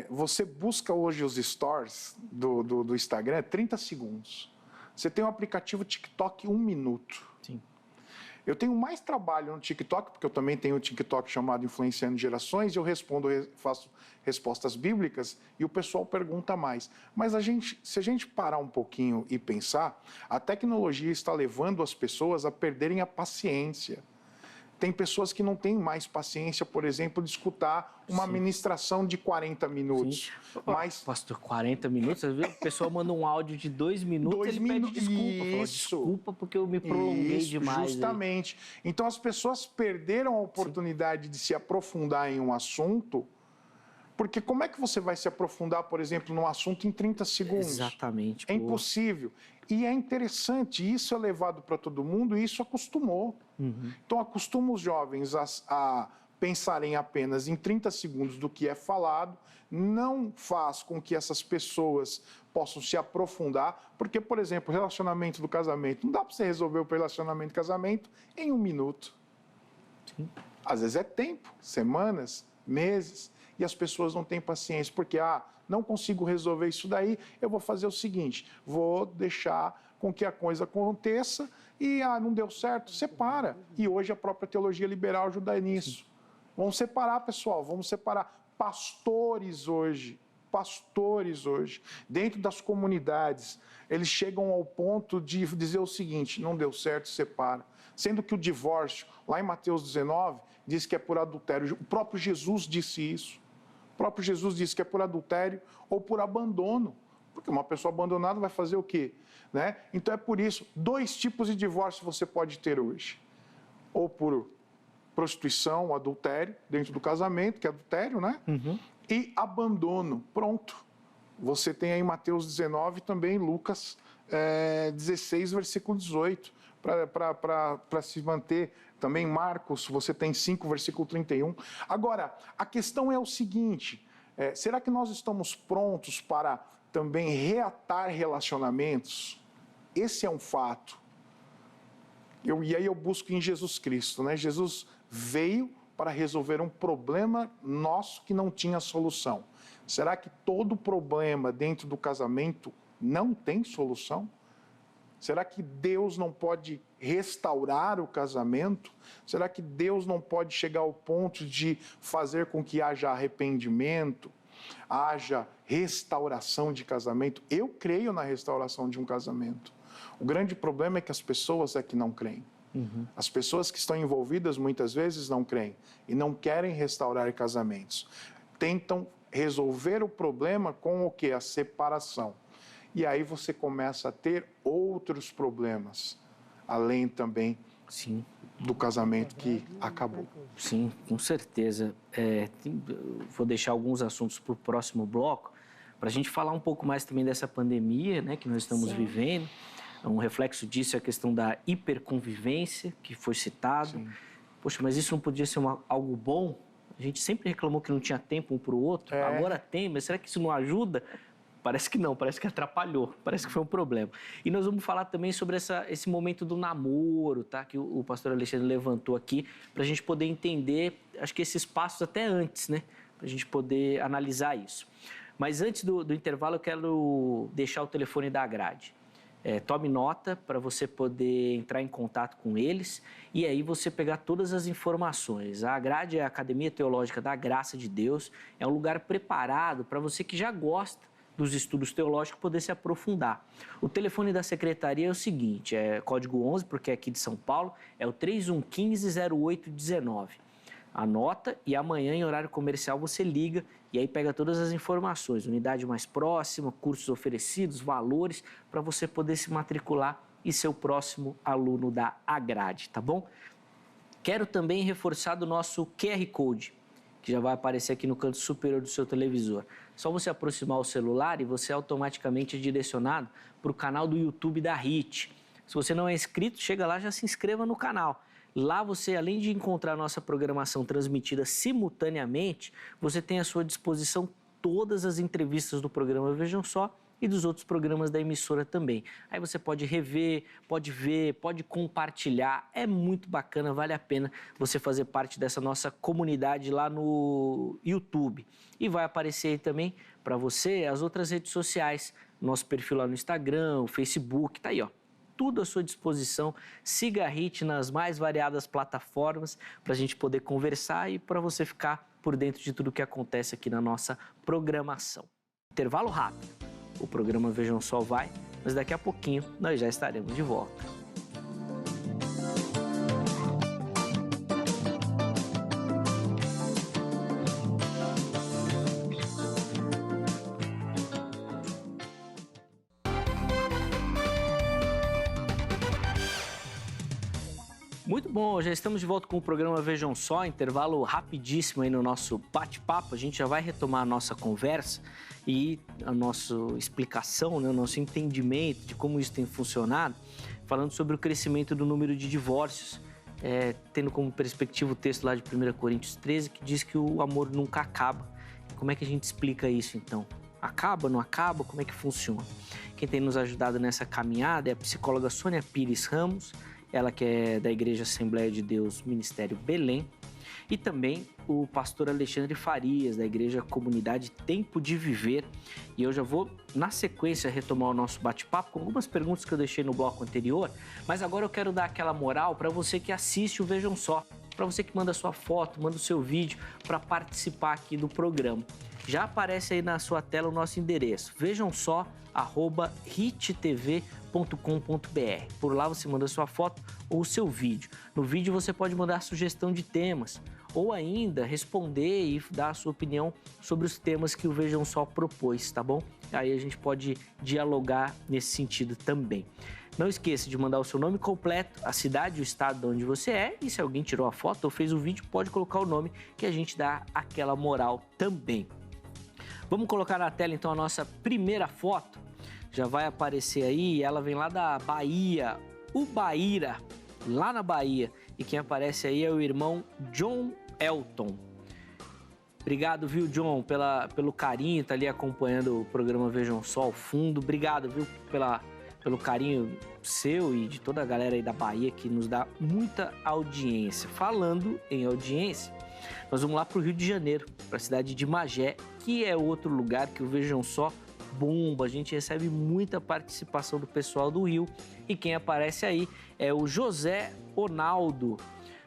você busca hoje os stories do Instagram, 30 segundos. Você tem um aplicativo TikTok 1 minuto. Sim. Eu tenho mais trabalho no TikTok, porque eu também tenho um TikTok chamado Influenciando Gerações, e eu faço respostas bíblicas e o pessoal pergunta mais. Mas se a gente parar um pouquinho e pensar, a tecnologia está levando as pessoas a perderem a paciência. Tem pessoas que não têm mais paciência, por exemplo, de escutar uma ministração de 40 minutos. Sim. Mas... Pastor, 40 minutos? Às vezes a pessoa manda um áudio de 2 minutos e ele pede desculpa. Fala, desculpa porque eu me prolonguei demais. Justamente. Aí. Então as pessoas perderam a oportunidade de se aprofundar em um assunto, porque como é que você vai se aprofundar, por exemplo, num assunto em 30 segundos? Exatamente. É impossível. E é interessante, isso é levado para todo mundo e isso acostumou. Então acostuma os jovens a pensarem apenas em 30 segundos do que é falado, não faz com que essas pessoas possam se aprofundar, porque, por exemplo, o relacionamento do casamento, não dá para você resolver o relacionamento do casamento em 1 minuto. Sim. Às vezes é tempo, semanas, meses, e as pessoas não têm paciência, porque, não consigo resolver isso daí, eu vou fazer o seguinte, vou deixar com que a coisa aconteça e, não deu certo, separa. E hoje a própria teologia liberal ajuda nisso. Vamos separar, pessoal, vamos separar. Pastores hoje, dentro das comunidades, eles chegam ao ponto de dizer o seguinte, não deu certo, separa. Sendo que o divórcio, lá em Mateus 19, diz que é por adultério. O próprio Jesus disse isso. O próprio Jesus disse que é por adultério ou por abandono. Porque uma pessoa abandonada vai fazer o quê? Né? Então é por isso, 2 tipos de divórcio você pode ter hoje. Ou por prostituição, adultério, dentro do casamento, que é adultério, né? E abandono. Pronto. Você tem aí Mateus 19 também Lucas 16, versículo 18, para se manter. Também Marcos, você tem 5, versículo 31. Agora, a questão é o seguinte, será que nós estamos prontos para também reatar relacionamentos? Esse é um fato. E aí eu busco em Jesus Cristo, né? Jesus veio para resolver um problema nosso que não tinha solução. Será que todo problema dentro do casamento não tem solução? Será que Deus não pode restaurar o casamento? Será que Deus não pode chegar ao ponto de fazer com que haja arrependimento, haja restauração de casamento? Eu creio na restauração de um casamento. O grande problema é que as pessoas é que não creem. As pessoas que estão envolvidas muitas vezes não creem e não querem restaurar casamentos. Tentam resolver o problema com o quê? A separação. E aí você começa a ter outros problemas, além também Sim. do casamento que acabou. Sim, com certeza. Vou deixar alguns assuntos para o próximo bloco, para a gente falar um pouco mais também dessa pandemia, né, que nós estamos vivendo. Um reflexo disso é a questão da hiperconvivência, que foi citado. Sim. Poxa, mas isso não podia ser algo bom? A gente sempre reclamou que não tinha tempo um para o outro. Agora tem, mas será que isso não ajuda? Parece que não, parece que atrapalhou, parece que foi um problema. E nós vamos falar também sobre esse momento do namoro, tá? Que o pastor Alexandre levantou aqui, para a gente poder entender, acho que esses passos até antes, né? Para a gente poder analisar isso. Mas antes do intervalo, eu quero deixar o telefone da grade. Tome nota para você poder entrar em contato com eles e aí você pegar todas as informações. A grade é a Academia Teológica da Graça de Deus, é um lugar preparado para você que já gosta dos estudos teológicos poder se aprofundar. O telefone da secretaria é o seguinte, é código 11, porque é aqui de São Paulo, é o 3115-0819. Anota e amanhã em horário comercial você liga e aí pega todas as informações, unidade mais próxima, cursos oferecidos, valores, para você poder se matricular e ser o próximo aluno da Agrade, tá bom? Quero também reforçar do nosso QR Code, que já vai aparecer aqui no canto superior do seu televisor. Só você aproximar o celular e você automaticamente é direcionado para o canal do YouTube da HIT. Se você não é inscrito, chega lá, já se inscreva no canal. Lá você, além de encontrar a nossa programação transmitida simultaneamente, você tem à sua disposição todas as entrevistas do programa Vejam Só e dos outros programas da emissora também. Aí você pode rever, pode ver, pode compartilhar. É muito bacana, vale a pena você fazer parte dessa nossa comunidade lá no YouTube. E vai aparecer aí também para você as outras redes sociais, nosso perfil lá no Instagram, o Facebook, tá aí, ó. Tudo à sua disposição. Siga a HIT nas mais variadas plataformas para a gente poder conversar e para você ficar por dentro de tudo que acontece aqui na nossa programação. Intervalo rápido. O programa Vejam Só vai, mas daqui a pouquinho nós já estaremos de volta. Muito bom, já estamos de volta com o programa Vejam Só, intervalo rapidíssimo aí no nosso bate-papo. A gente já vai retomar a nossa conversa e a nossa explicação, né, o nosso entendimento de como isso tem funcionado, falando sobre o crescimento do número de divórcios, tendo como perspectiva o texto lá de 1 Coríntios 13, que diz que o amor nunca acaba. Como é que a gente explica isso, então? Acaba, não acaba? Como é que funciona? Quem tem nos ajudado nessa caminhada é a psicóloga Sônia Pires Ramos, ela que é da Igreja Assembleia de Deus, Ministério Belém, e também o pastor Alexandre Farias, da Igreja Comunidade Tempo de Viver. E eu já vou, na sequência, retomar o nosso bate-papo com algumas perguntas que eu deixei no bloco anterior, mas agora eu quero dar aquela moral para você que assiste o Vejam Só, para você que manda sua foto, manda o seu vídeo para participar aqui do programa. Já aparece aí na sua tela o nosso endereço, vejamsó@hittv.com.br. Por lá você manda sua foto ou o seu vídeo. No vídeo você pode mandar sugestão de temas ou ainda responder e dar a sua opinião sobre os temas que o Vejam Só propôs, tá bom? Aí a gente pode dialogar nesse sentido também. Não esqueça de mandar o seu nome completo, a cidade e o estado de onde você é, e se alguém tirou a foto ou fez o vídeo, pode colocar o nome que a gente dá aquela moral também. Vamos colocar na tela então a nossa primeira foto. Já vai aparecer aí, ela vem lá da Bahia, Ubaíra, lá na Bahia. E quem aparece aí é o irmão John Elton. Obrigado, viu, John, pelo carinho, tá ali acompanhando o programa Vejam Só ao fundo. Obrigado, viu, pelo carinho seu e de toda a galera aí da Bahia que nos dá muita audiência. Falando em audiência, nós vamos lá para o Rio de Janeiro, para a cidade de Magé, que é outro lugar que o Vejam Só bomba. A gente recebe muita participação do pessoal do Rio e quem aparece aí é o José Ronaldo.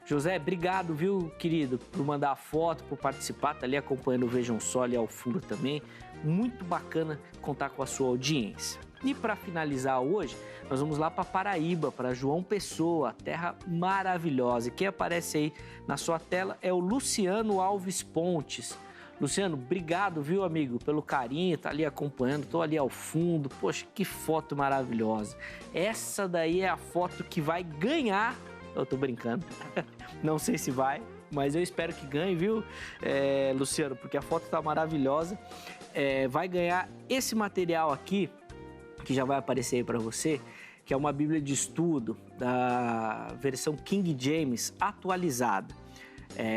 José, obrigado, viu, querido, por mandar a foto, por participar, tá ali acompanhando o Vejam Só ali ao fundo também. Muito bacana contar com a sua audiência. E para finalizar hoje, nós vamos lá para Paraíba, para João Pessoa, terra maravilhosa. E quem aparece aí na sua tela é o Luciano Alves Pontes. Luciano, obrigado, viu, amigo, pelo carinho, tá ali acompanhando, tô ali ao fundo. Poxa, que foto maravilhosa. Essa daí é a foto que vai ganhar. Eu tô brincando, não sei se vai, mas eu espero que ganhe, viu, Luciano, porque a foto tá maravilhosa. Vai ganhar esse material aqui, que já vai aparecer aí para você, que é uma Bíblia de estudo da versão King James atualizada.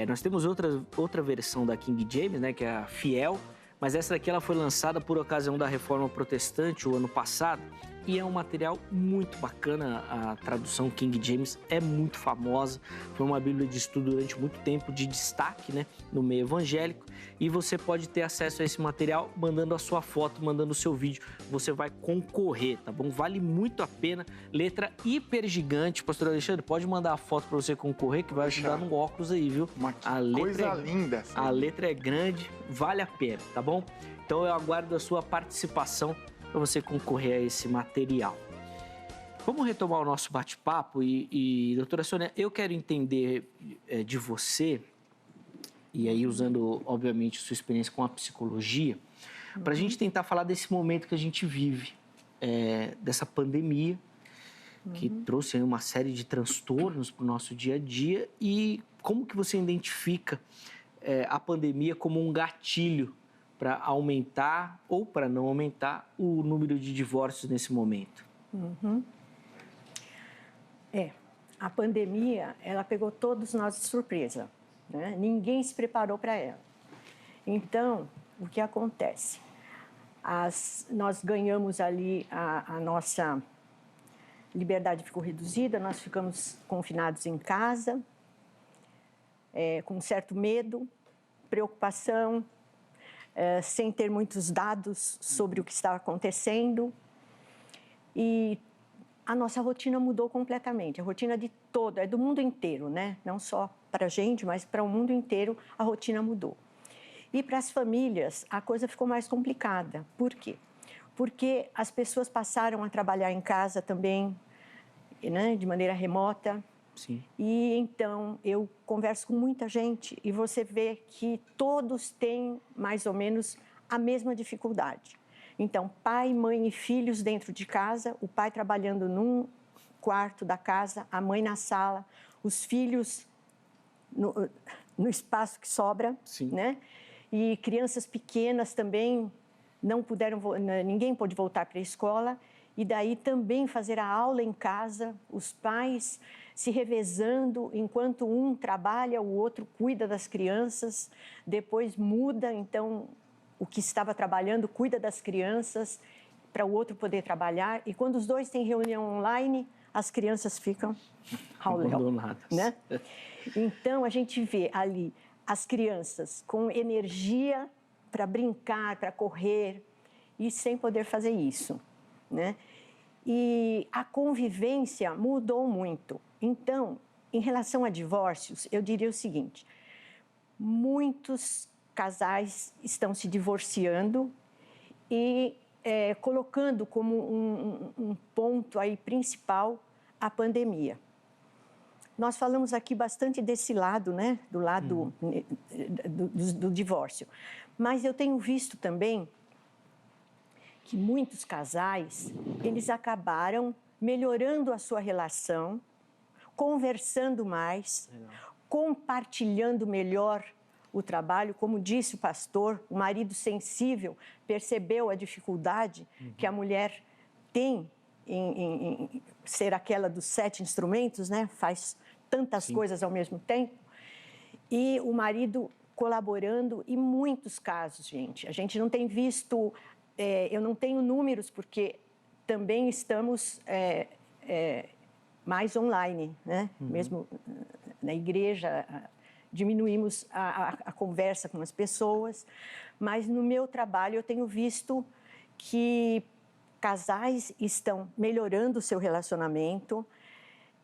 Nós temos outra versão da King James, né, que é a Fiel, mas essa daqui ela foi lançada por ocasião da Reforma Protestante o ano passado e é um material muito bacana. A tradução King James é muito famosa, foi uma Bíblia de estudo durante muito tempo de destaque, né, no meio evangélico, e você pode ter acesso a esse material mandando a sua foto, mandando o seu vídeo, você vai concorrer, tá bom? Vale muito a pena, letra hiper gigante. Pastor Alexandre, pode mandar a foto para você concorrer, que vai ajudar no óculos aí, viu? Coisa linda. A letra é grande, vale a pena, tá bom? Então eu aguardo a sua participação para você concorrer a esse material. Vamos retomar o nosso bate-papo e doutora Sônia, eu quero entender de você, e aí usando, obviamente, sua experiência com a psicologia, para a gente tentar falar desse momento que a gente vive, dessa pandemia, que trouxe aí uma série de transtornos para o nosso dia a dia, e como que você identifica a pandemia como um gatilho para aumentar ou para não aumentar o número de divórcios nesse momento? A pandemia, ela pegou todos nós de surpresa, né? Ninguém se preparou para ela. Então, o que acontece? Nós ganhamos ali a nossa liberdade ficou reduzida, nós ficamos confinados em casa, com certo medo, preocupação, sem ter muitos dados sobre o que estava acontecendo. E a nossa rotina mudou completamente, a rotina de todo, do mundo inteiro, né? Não só para a gente, mas para o mundo inteiro a rotina mudou. E para as famílias a coisa ficou mais complicada. Por quê? Porque as pessoas passaram a trabalhar em casa também, né? De maneira remota. Sim. E então eu converso com muita gente e você vê que todos têm mais ou menos a mesma dificuldade. Então, pai, mãe e filhos dentro de casa, o pai trabalhando num quarto da casa, a mãe na sala, os filhos no espaço que sobra, né? E crianças pequenas também não puderam, ninguém pôde voltar para a escola. E daí também fazer a aula em casa, os pais se revezando, enquanto um trabalha, o outro cuida das crianças, depois muda, então o que estava trabalhando cuida das crianças para o outro poder trabalhar. E quando os dois têm reunião online, as crianças ficam abandonadas, né? Então a gente vê ali as crianças com energia para brincar, para correr e sem poder fazer isso, né? E a convivência mudou muito. Então, em relação a divórcios, eu diria o seguinte: muitos casais estão se divorciando e colocando como um ponto aí principal a pandemia. Nós falamos aqui bastante desse lado, né? Do lado do divórcio. Mas eu tenho visto também que muitos casais, eles acabaram melhorando a sua relação, conversando mais, compartilhando melhor o trabalho. Como disse o pastor, o marido sensível percebeu a dificuldade que a mulher tem em ser aquela dos 7 instrumentos, né? Faz tantas coisas ao mesmo tempo. E o marido colaborando, e muitos casos, gente. A gente não tem visto... eu não tenho números, porque também estamos mais online, né? Mesmo na igreja, diminuímos a conversa com as pessoas, mas no meu trabalho eu tenho visto que casais estão melhorando o seu relacionamento,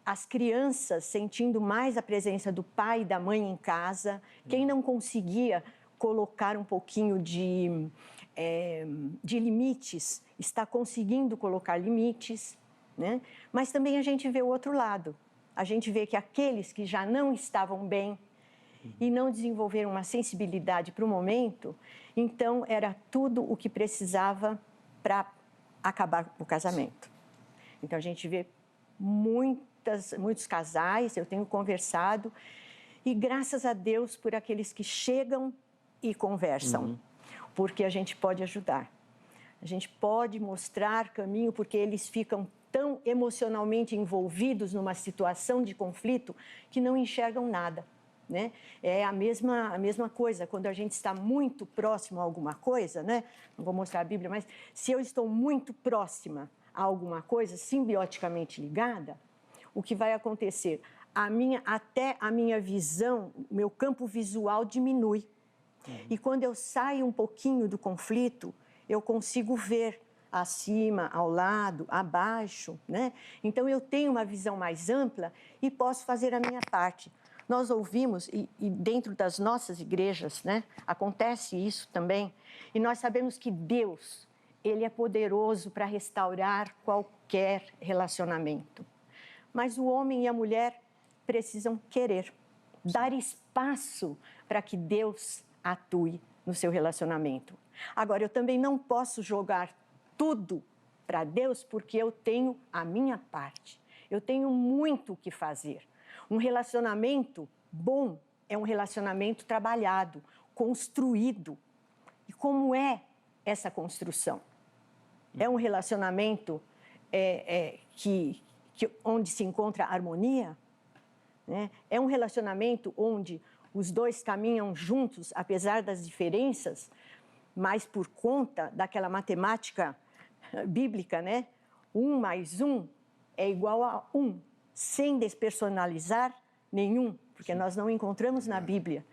as crianças sentindo mais a presença do pai e da mãe em casa. Quem não conseguia colocar um pouquinho de limites está conseguindo colocar limites, né? Mas também a gente vê o outro lado. A gente vê que aqueles que já não estavam bem e não desenvolveram uma sensibilidade para o momento, então era tudo o que precisava para acabar o casamento. Então a gente vê muitos casais, eu tenho conversado, e graças a Deus por aqueles que chegam e conversam, porque a gente pode ajudar. A gente pode mostrar caminho, porque eles ficam tão emocionalmente envolvidos numa situação de conflito que não enxergam nada, né? É a mesma coisa, quando a gente está muito próximo a alguma coisa, né? Não vou mostrar a Bíblia, mas se eu estou muito próxima a alguma coisa, simbioticamente ligada, o que vai acontecer? Até a minha visão, o meu campo visual diminui. E quando eu saio um pouquinho do conflito, eu consigo ver acima, ao lado, abaixo, né? Então eu tenho uma visão mais ampla e posso fazer a minha parte. Nós ouvimos, e dentro das nossas igrejas, né, acontece isso também, e nós sabemos que Deus, Ele é poderoso para restaurar qualquer relacionamento. Mas o homem e a mulher precisam querer, dar espaço para que Deus atue no seu relacionamento. Agora, eu também não posso jogar tudo para Deus, porque eu tenho a minha parte. Eu tenho muito o que fazer. Um relacionamento bom é um relacionamento trabalhado, construído. E como é essa construção? É um relacionamento onde se encontra harmonia? Né? É um relacionamento onde os dois caminham juntos, apesar das diferenças, mas por conta daquela matemática bíblica, né? 1 mais 1 é igual a 1, sem despersonalizar nenhum, porque nós não encontramos na Bíblia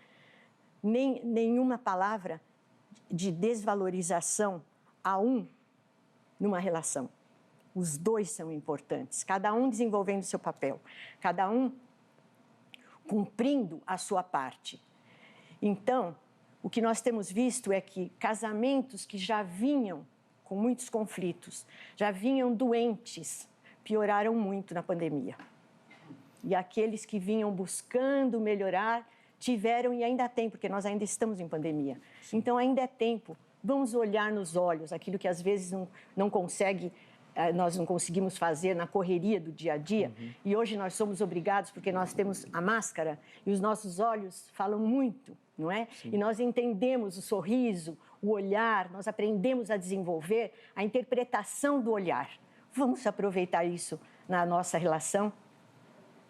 nenhuma palavra de desvalorização a um numa relação. Os dois são importantes, cada um desenvolvendo o seu papel, cada um cumprindo a sua parte. Então, o que nós temos visto é que casamentos que já vinham com muitos conflitos, já vinham doentes, pioraram muito na pandemia. E aqueles que vinham buscando melhorar, tiveram e ainda tem, porque nós ainda estamos em pandemia. Sim. Então, ainda é tempo. Vamos olhar nos olhos, aquilo que às vezes nós não conseguimos fazer na correria do dia a dia. E hoje nós somos obrigados, porque nós temos a máscara e os nossos olhos falam muito, não é? Sim. E nós entendemos o sorriso, o olhar, nós aprendemos a desenvolver a interpretação do olhar. Vamos aproveitar isso na nossa relação,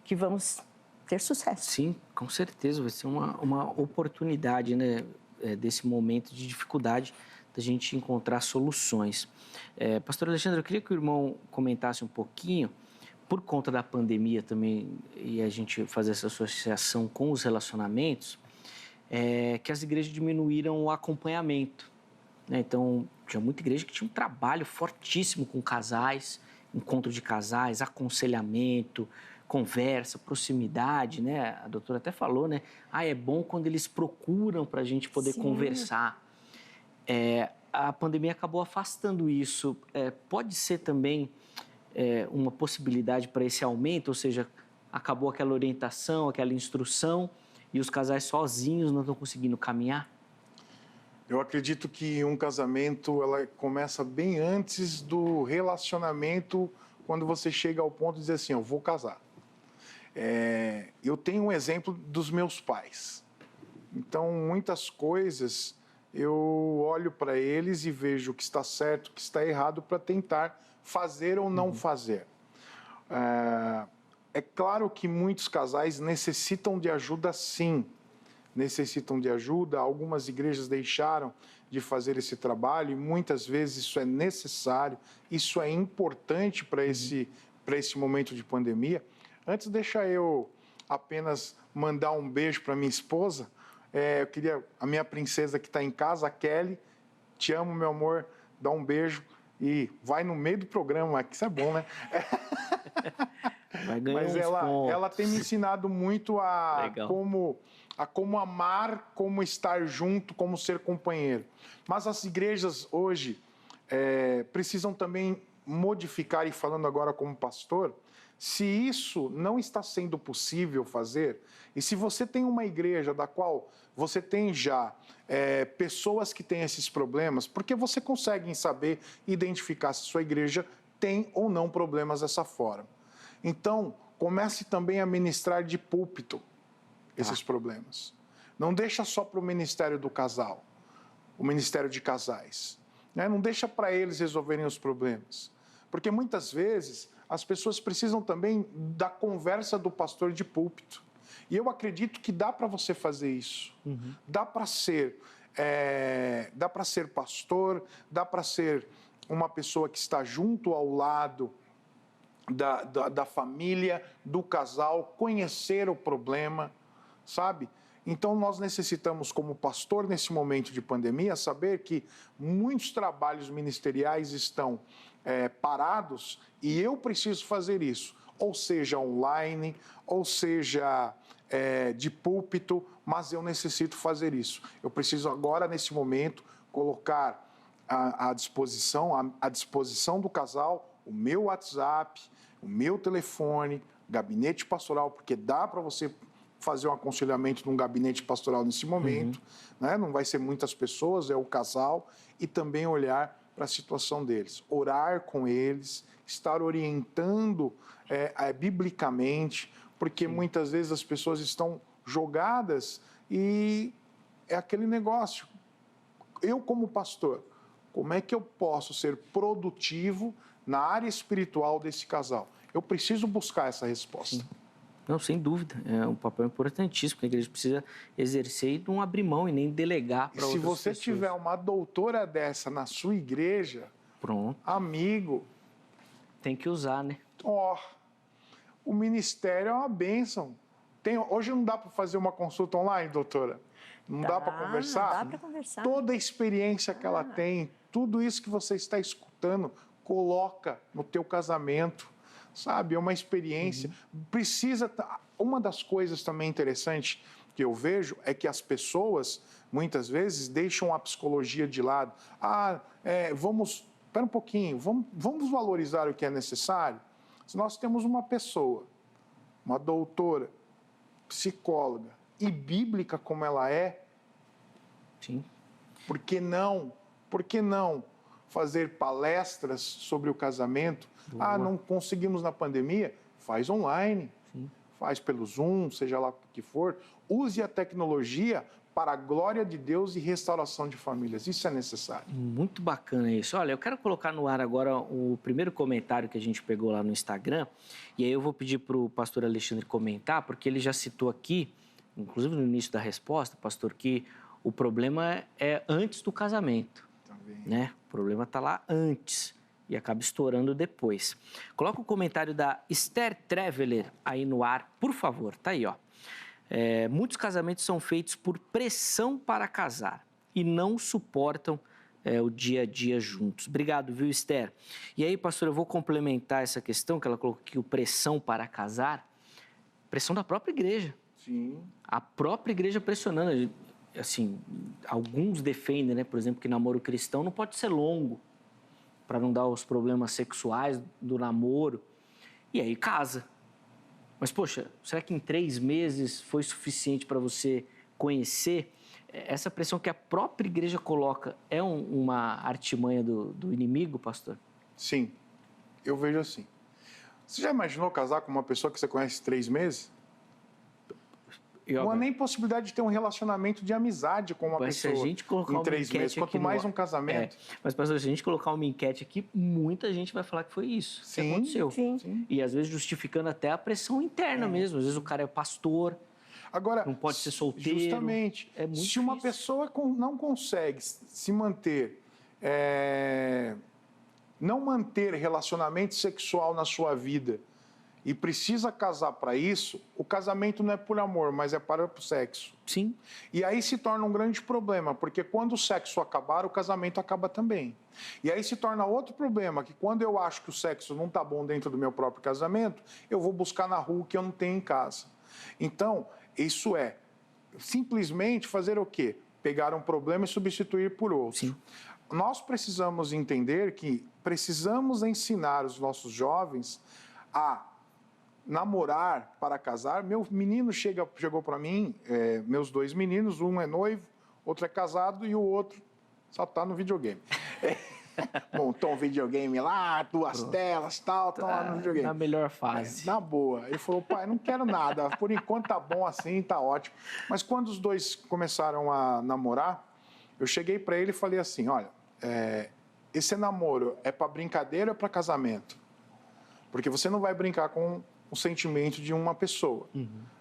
que vamos ter sucesso. Sim, com certeza, vai ser uma oportunidade, né, desse momento de dificuldade da gente encontrar soluções. Pastor Alexandre, eu queria que o irmão comentasse um pouquinho, por conta da pandemia também, e a gente fazer essa associação com os relacionamentos, que as igrejas diminuíram o acompanhamento, né? Então, tinha muita igreja que tinha um trabalho fortíssimo com casais, encontro de casais, aconselhamento, conversa, proximidade, né? A doutora até falou, né? É bom quando eles procuram para a gente poder conversar. A pandemia acabou afastando isso. Pode ser também uma possibilidade para esse aumento, ou seja, acabou aquela orientação, aquela instrução e os casais sozinhos não estão conseguindo caminhar? Eu acredito que um casamento ela começa bem antes do relacionamento, quando você chega ao ponto de dizer assim, eu vou casar. Eu tenho um exemplo dos meus pais. Então, muitas coisas eu olho para eles e vejo o que está certo, o que está errado, para tentar fazer ou não fazer. É claro que muitos casais necessitam de ajuda, sim. Necessitam de ajuda. Algumas igrejas deixaram de fazer esse trabalho e muitas vezes isso é necessário, isso é importante para esse momento de pandemia. Antes, deixa eu apenas mandar um beijo para minha esposa. Eu queria, a minha princesa que está em casa, a Kelly, te amo, meu amor, dá um beijo e vai no meio do programa, que isso é bom, né? Vai ganhar Mas ela tem me ensinado muito a como amar, como estar junto, como ser companheiro. Mas as igrejas hoje, precisam também modificar, e falando agora como pastor, se isso não está sendo possível fazer, e se você tem uma igreja da qual você tem já pessoas que têm esses problemas, porque você consegue saber identificar se sua igreja tem ou não problemas dessa forma. Então, comece também a ministrar de púlpito esses problemas. Não deixa só para o ministério do casal, o ministério de casais. Né? Não deixa para eles resolverem os problemas. Porque muitas vezes as pessoas precisam também da conversa do pastor de púlpito. E eu acredito que dá para você fazer isso. Dá para ser pastor, dá para ser uma pessoa que está junto ao lado da família, do casal, conhecer o problema, sabe? Então, nós necessitamos, como pastor, nesse momento de pandemia, saber que muitos trabalhos ministeriais estão parados e eu preciso fazer isso, ou seja, online, ou seja, de púlpito, mas eu necessito fazer isso. Eu preciso agora, nesse momento, colocar à disposição do casal o meu WhatsApp, o meu telefone, gabinete pastoral, porque dá para você fazer um aconselhamento num gabinete pastoral nesse momento, né? Não vai ser muitas pessoas, é o casal, e também olhar para a situação deles, orar com eles, estar orientando biblicamente, porque muitas vezes as pessoas estão jogadas e é aquele negócio. Eu, como pastor, como é que eu posso ser produtivo na área espiritual desse casal? Eu preciso buscar essa resposta. Sim. Não, sem dúvida. É um papel importantíssimo que a igreja precisa exercer e não abrir mão e nem delegar para outras pessoas. Se você tiver uma doutora dessa na sua igreja, pronto, amigo, tem que usar, né? O ministério é uma bênção. Hoje não dá para fazer uma consulta online, doutora? Não dá para conversar? Dá para conversar. Toda a experiência que ela tem, tudo isso que você está escutando, coloca no teu casamento. Sabe, é uma experiência. Uma das coisas também interessantes que eu vejo é que as pessoas, muitas vezes, deixam a psicologia de lado. Espera um pouquinho, vamos valorizar o que é necessário? Se nós temos uma pessoa, uma doutora, psicóloga e bíblica como ela é, sim. Por que não fazer palestras sobre o casamento? Não conseguimos na pandemia? Faz online, faz pelo Zoom, seja lá o que for. Use a tecnologia para a glória de Deus e restauração de famílias. Isso é necessário. Muito bacana isso. Olha, eu quero colocar no ar agora o primeiro comentário que a gente pegou lá no Instagram, e aí eu vou pedir para o pastor Alexandre comentar, porque ele já citou aqui, inclusive no início da resposta, pastor, que o problema é antes do casamento. Né? O problema está lá antes e acaba estourando depois. Coloca o comentário da Esther Traveler aí no ar, por favor. Tá aí, ó. Muitos casamentos são feitos por pressão para casar e não suportam o dia a dia juntos. Obrigado, viu, Esther? E aí, pastor, eu vou complementar essa questão que ela colocou aqui, o pressão para casar, pressão da própria igreja. Sim. A própria igreja pressionando. Assim, alguns defendem, né, por exemplo, que namoro cristão não pode ser longo para não dar os problemas sexuais do namoro. E aí casa. Mas, poxa, será que em 3 meses foi suficiente para você conhecer? Essa pressão que a própria igreja coloca é uma artimanha do inimigo, pastor? Sim, eu vejo assim. Você já imaginou casar com uma pessoa que você conhece 3 meses? Não há nem possibilidade de ter um relacionamento de amizade com uma pessoa se a gente colocar em 3 meses, quanto mais um casamento. Mas, pastor, se a gente colocar uma enquete aqui, muita gente vai falar que foi isso que aconteceu. Sim. E às vezes justificando até a pressão interna mesmo. Às vezes o cara é pastor, agora, não pode ser solteiro. Justamente. É muito se uma difícil. pessoa não consegue se manter, não manter relacionamento sexual na sua vida, e precisa casar para isso, o casamento não é por amor, mas é para o sexo. Sim. E aí se torna um grande problema, porque quando o sexo acabar, o casamento acaba também. E aí se torna outro problema, que quando eu acho que o sexo não está bom dentro do meu próprio casamento, eu vou buscar na rua o que eu não tenho em casa. Então, isso é simplesmente fazer o quê? Pegar um problema e substituir por outro. Sim. nós precisamos entender que precisamos ensinar os nossos jovens a namorar para casar. Meu menino chegou para mim, meus 2 meninos, um é noivo, outro é casado e o outro só está no videogame. Montou um videogame lá, 2 telas, tal, tá lá no videogame. Na melhor fase. Na boa. Ele falou, pai, não quero nada, por enquanto tá bom assim, tá ótimo. Mas quando os dois começaram a namorar, eu cheguei para ele e falei assim, olha, esse namoro é para brincadeira ou para casamento? Porque você não vai brincar com o sentimento de uma pessoa.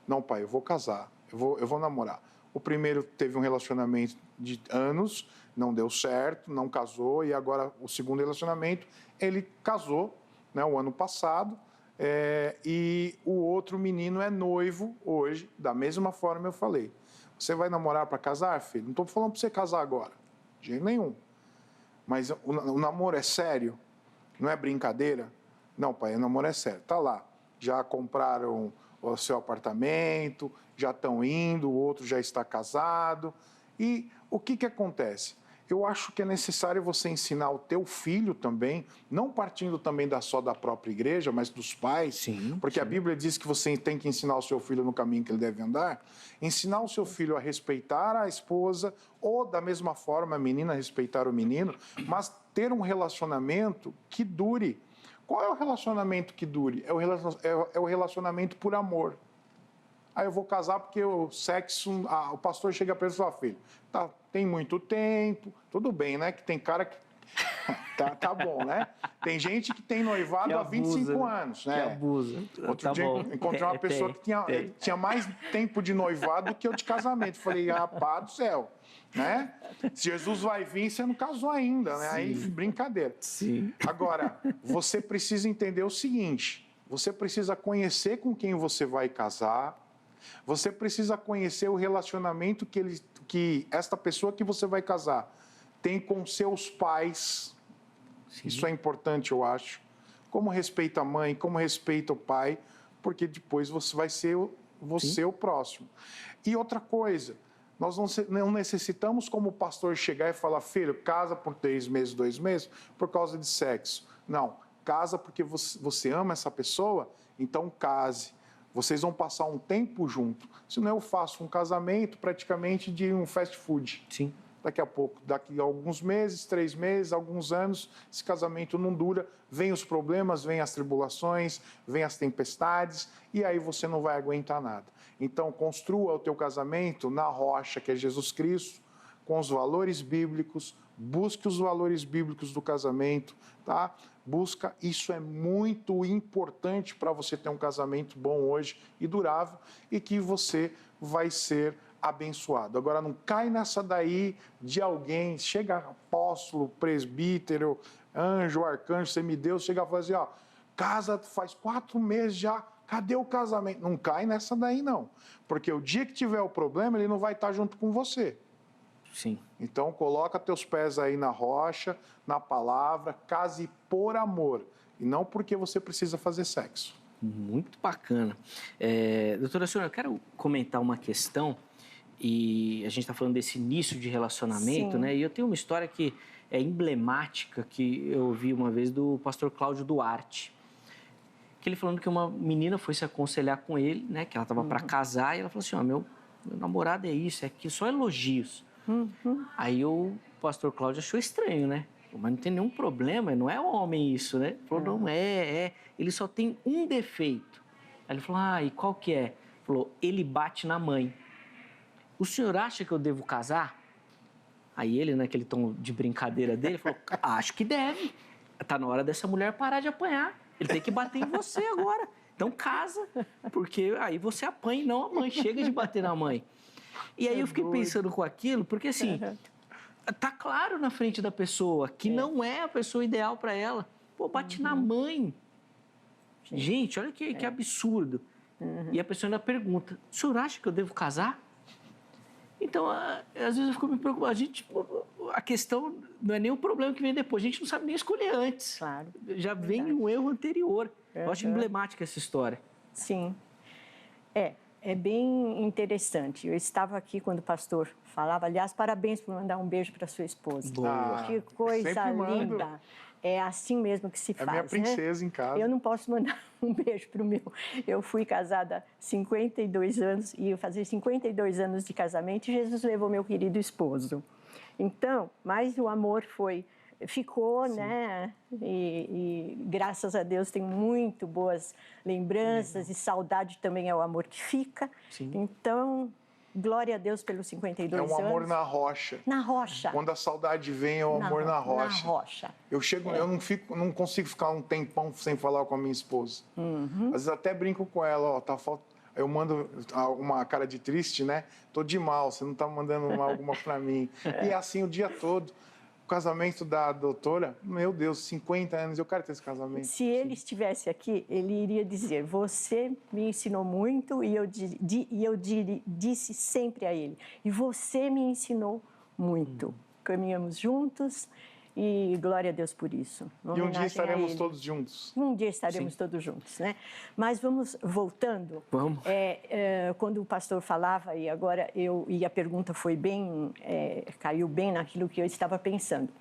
Não, pai, eu vou casar, eu vou namorar. O primeiro teve um relacionamento de anos, não deu certo, não casou, e agora o segundo relacionamento, ele casou, né, o ano passado, e o outro menino é noivo hoje, da mesma forma eu falei. Você vai namorar para casar, filho? Não estou falando para você casar agora, de jeito nenhum. Mas o namoro é sério? Não é brincadeira? Não, pai, o namoro é sério. Tá lá, já compraram o seu apartamento, já estão indo, o outro já está casado. E o que acontece? Eu acho que é necessário você ensinar o teu filho também, não partindo também só da própria igreja, mas dos pais, sim, porque a Bíblia diz que você tem que ensinar o seu filho no caminho que ele deve andar, ensinar o seu filho a respeitar a esposa, ou da mesma forma a menina respeitar o menino, mas ter um relacionamento que dure. Qual é o relacionamento que dure? É o relacionamento por amor. Aí eu vou casar porque o sexo... o pastor chega para ele e fala, filho, tem muito tempo, tudo bem, né? Que tem cara que... tá bom, né? Tem gente que tem noivado que há 25 abusa, anos, né? Que abusa. Outro dia encontrei uma pessoa que tinha mais tempo de noivado do que eu de casamento. Falei, rapaz do céu, né? Se Jesus vai vir, você não casou ainda, né? Sim. Aí, brincadeira. Sim. Agora, você precisa entender o seguinte, você precisa conhecer com quem você vai casar, você precisa conhecer o relacionamento que esta pessoa que você vai casar tem com seus pais. Sim. Isso é importante, eu acho. Como respeita a mãe, como respeita o pai, porque depois você vai ser você o próximo. E outra coisa, nós não necessitamos como pastor chegar e falar, filho, casa por 3 meses, 2 meses, por causa de sexo. Não, casa porque você ama essa pessoa, então case. Vocês vão passar um tempo junto. Senão eu faço um casamento praticamente de um fast food. Sim. Daqui a pouco, daqui a alguns meses, 3 meses, alguns anos, esse casamento não dura, vem os problemas, vem as tribulações, vem as tempestades, e aí você não vai aguentar nada. Então, construa o teu casamento na rocha, que é Jesus Cristo, com os valores bíblicos, busque os valores bíblicos do casamento, tá? Busca, isso é muito importante para você ter um casamento bom hoje e durável, e que você vai ser abençoado. Agora, não cai nessa daí de alguém, chega apóstolo, presbítero, anjo, arcanjo, semideus, chega a falar assim, ó, casa faz 4 meses já, cadê o casamento? Não cai nessa daí, não. Porque o dia que tiver o problema, ele não vai estar junto com você. Sim. Então, coloca teus pés aí na rocha, na palavra, case por amor, e não porque você precisa fazer sexo. Muito bacana. Doutora Sônia, eu quero comentar uma questão, e a gente está falando desse início de relacionamento, né? E eu tenho uma história que é emblemática, que eu ouvi uma vez do pastor Cláudio Duarte, que ele falando que uma menina foi se aconselhar com ele, né? Que ela estava para casar, e ela falou assim, ó, meu namorado é isso, é aquilo, só elogios. Aí o pastor Cláudio achou estranho, né? Mas não tem nenhum problema, não é homem isso, né? Ele falou, não, ele só tem um defeito. Aí ele falou, e qual que é? Ele falou, ele bate na mãe. O senhor acha que eu devo casar? Aí ele, naquele tom de brincadeira dele, falou, acho que deve. Tá na hora dessa mulher parar de apanhar. Ele tem que bater em você agora. Então casa, porque aí você apanha e não a mãe. Chega de bater na mãe. E aí eu fiquei pensando com aquilo, porque assim, tá claro na frente da pessoa que não é a pessoa ideal para ela. Pô, bate na mãe. Gente, olha que absurdo. E a pessoa ainda pergunta, o senhor acha que eu devo casar? Então, às vezes eu fico me preocupando. A questão não é nem o problema que vem depois. A gente não sabe nem escolher antes. Claro. Já vem um erro anterior. Eu acho emblemática essa história. Sim. é bem interessante. Eu estava aqui quando o pastor falava. Aliás, parabéns por mandar um beijo para sua esposa. Boa. Que coisa linda. É assim mesmo que se faz, minha princesa, né? Em casa. Eu não posso mandar um beijo para o meu. Eu fui casada há 52 anos e eu fazia 52 anos de casamento e Jesus levou meu querido esposo. Então, mas o amor ficou, sim, né? E graças a Deus tem muito boas lembranças e saudade também é o amor que fica. Sim. Então, glória a Deus pelos 52 anos. É um amor na rocha. Na rocha. Quando a saudade vem, é o amor na rocha. Na rocha. Eu não consigo ficar um tempão sem falar com a minha esposa. Às vezes até brinco com ela, tá falta. Eu mando uma cara de triste, né? Tô de mal, você não tá mandando alguma para mim. E é assim o dia todo. O casamento da doutora, meu Deus, 50 anos, eu quero ter esse casamento. Se ele estivesse aqui, ele iria dizer, você me ensinou muito e eu disse sempre a ele, e você me ensinou muito. Caminhamos juntos e glória a Deus por isso. E um dia estaremos todos juntos. Um dia estaremos todos juntos, né? Mas vamos voltando. Vamos. Quando o pastor falava, e agora e a pergunta foi bem, caiu bem naquilo que eu estava pensando.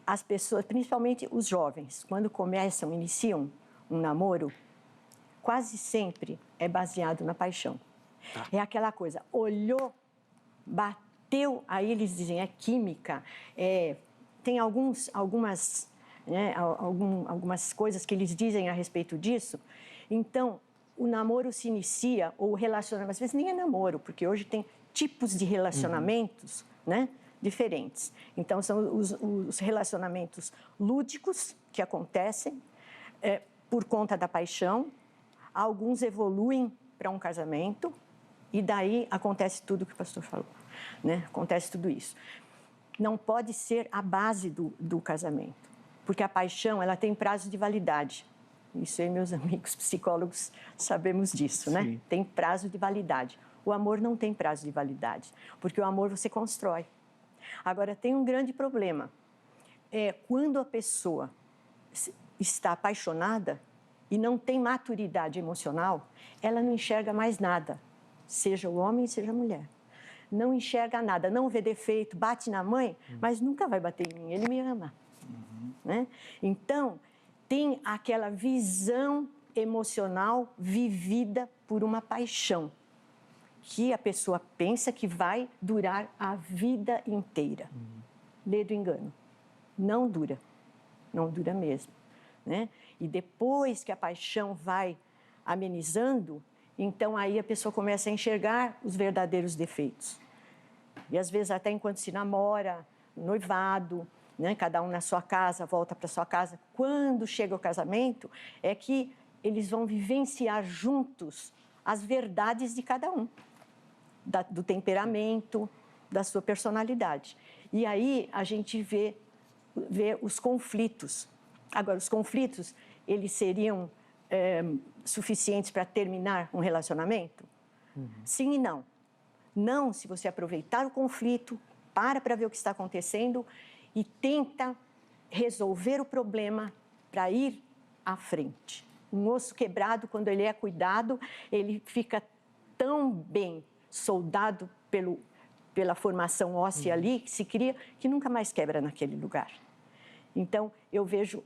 As pessoas, principalmente os jovens, quando iniciam um namoro, quase sempre é baseado na paixão. Tá. É aquela coisa, olhou, bateu, aí eles dizem, é química, tem algumas coisas que eles dizem a respeito disso. Então, o namoro se inicia, ou o relacionamento, às vezes nem é namoro, porque hoje tem tipos de relacionamentos, né, diferentes. Então, são os relacionamentos lúdicos que acontecem por conta da paixão. Alguns evoluem para um casamento e daí acontece tudo o que o pastor falou, né? Acontece tudo isso. Não pode ser a base do casamento, porque a paixão ela tem prazo de validade. Isso aí, meus amigos psicólogos, sabemos disso, né? Sim. Tem prazo de validade. O amor não tem prazo de validade, porque o amor você constrói. Agora, tem um grande problema. Quando a pessoa está apaixonada e não tem maturidade emocional, ela não enxerga mais nada, seja o homem, seja a mulher. Não enxerga nada, não vê defeito, bate na mãe, mas nunca vai bater em mim, ele me ama. Né? Então, tem aquela visão emocional vivida por uma paixão, que a pessoa pensa que vai durar a vida inteira. Lê do engano. Não dura mesmo. Né? E depois que a paixão vai amenizando, então aí a pessoa começa a enxergar os verdadeiros defeitos. E às vezes até enquanto se namora, noivado, né? Cada um na sua casa, volta para sua casa. Quando chega o casamento, é que eles vão vivenciar juntos as verdades de cada um, do temperamento, da sua personalidade. E aí a gente vê os conflitos. Agora, os conflitos, eles seriam suficientes para terminar um relacionamento? Sim e não. Não se você aproveitar o conflito, para ver o que está acontecendo e tenta resolver o problema para ir à frente. Um osso quebrado, quando ele é cuidado, ele fica tão bem soldado pela formação óssea ali que se cria, que nunca mais quebra naquele lugar. Então, eu vejo,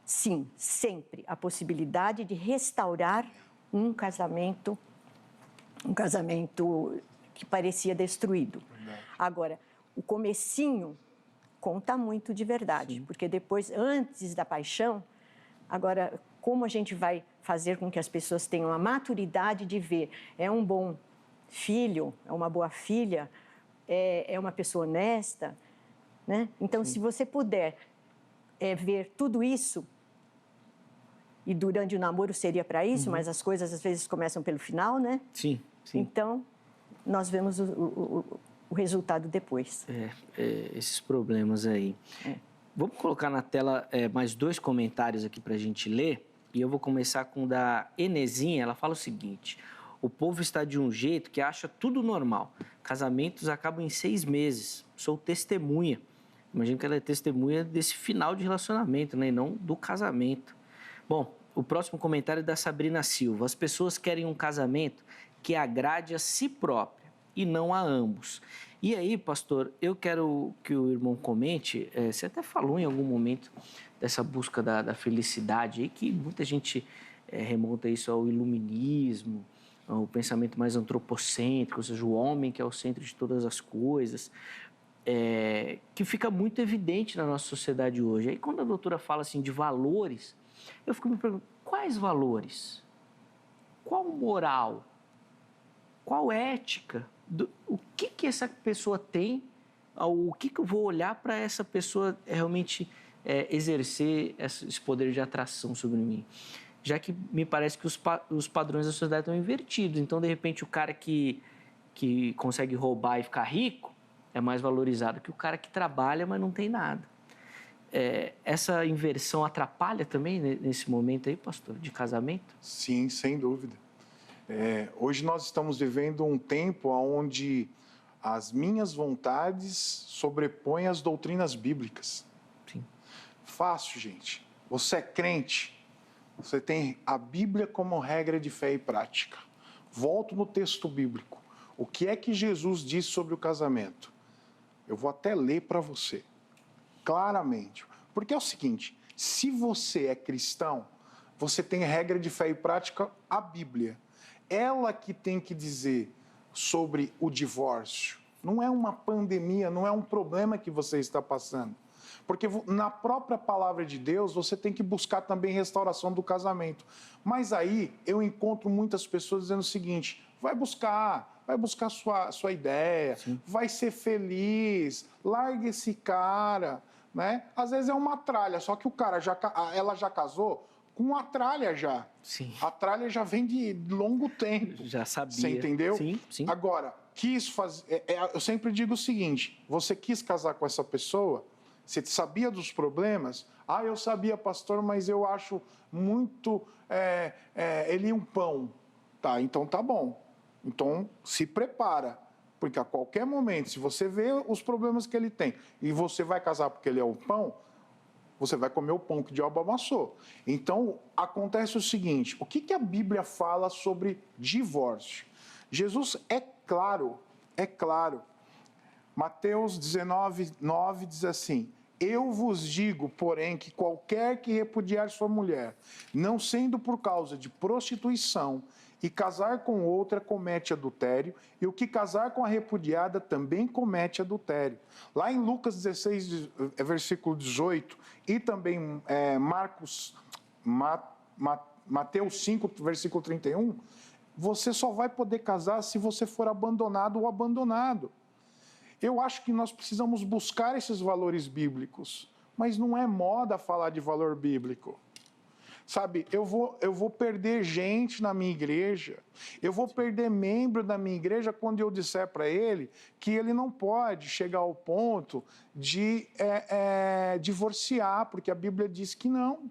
sim, sempre a possibilidade de restaurar um casamento que parecia destruído. Agora, o comecinho conta muito de verdade, sim, porque depois, antes da paixão, agora, como a gente vai fazer com que as pessoas tenham a maturidade de ver, é um bom filho, é uma boa filha, é uma pessoa honesta, né? Então, sim, se você puder ver tudo isso, e durante o namoro seria para isso, mas as coisas às vezes começam pelo final, né? Sim, sim. Então, nós vemos o resultado depois. Esses problemas aí. Vamos colocar na tela mais 2 comentários aqui para a gente ler. E eu vou começar com o da Enezinha. Ela fala o seguinte: o povo está de um jeito que acha tudo normal. Casamentos acabam em 6 meses. Sou testemunha. Imagino que ela é testemunha desse final de relacionamento, né? E não do casamento. Bom, o próximo comentário é da Sabrina Silva. As pessoas querem um casamento que agrade a si própria e não a ambos. E aí, pastor, eu quero que o irmão comente, você até falou em algum momento dessa busca da felicidade aí, que muita gente remonta isso ao iluminismo, ao pensamento mais antropocêntrico, ou seja, o homem que é o centro de todas as coisas, que fica muito evidente na nossa sociedade hoje. Aí quando a doutora fala assim de valores, eu fico me perguntando, quais valores? Qual moral? Qual ética? O que essa pessoa tem? O que eu vou olhar para essa pessoa realmente exercer esse poder de atração sobre mim? Já que me parece que os padrões da sociedade estão invertidos. Então, de repente, o cara que consegue roubar e ficar rico é mais valorizado que o cara que trabalha, mas não tem nada. Essa inversão atrapalha também nesse momento aí, pastor, de casamento? Sim, sem dúvida. Hoje nós estamos vivendo um tempo onde as minhas vontades sobrepõem as doutrinas bíblicas. Sim. Fácil, gente. Você é crente, você tem a Bíblia como regra de fé e prática. Volto no texto bíblico. O que é que Jesus disse sobre o casamento? Eu vou até ler para você, claramente. Porque é o seguinte, se você é cristão, você tem regra de fé e prática, a Bíblia. Ela que tem que dizer sobre o divórcio. Não é uma pandemia, não é um problema que você está passando. Porque na própria palavra de Deus, você tem que buscar também restauração do casamento. Mas aí eu encontro muitas pessoas dizendo o seguinte, vai buscar sua ideia, sim, vai ser feliz, larga esse cara, né? Às vezes é uma tralha, só que ela já casou com uma tralha já. Sim. A tralha já vem de longo tempo. Já sabia. Você entendeu? Sim, sim. Agora, eu sempre digo o seguinte, você quis casar com essa pessoa, você sabia dos problemas? Eu sabia, pastor, mas eu acho muito... ele é um pão. Tá, então tá bom. Então, se prepara, porque a qualquer momento, se você vê os problemas que ele tem e você vai casar porque ele é um pão, você vai comer o pão que o diabo amassou. Então, acontece o seguinte, o que a Bíblia fala sobre divórcio? Jesus é claro. Mateus 19:9 diz assim, eu vos digo, porém, que qualquer que repudiar sua mulher, não sendo por causa de prostituição, e casar com outra comete adultério, e o que casar com a repudiada também comete adultério. Lá em Lucas 16, versículo 18, e também Mateus 5, versículo 31, você só vai poder casar se você for abandonado ou abandonado. Eu acho que nós precisamos buscar esses valores bíblicos, mas não é moda falar de valor bíblico. Sabe, eu vou perder gente na minha igreja, eu vou perder membro da minha igreja quando eu disser para ele que ele não pode chegar ao ponto de divorciar, porque a Bíblia diz que não.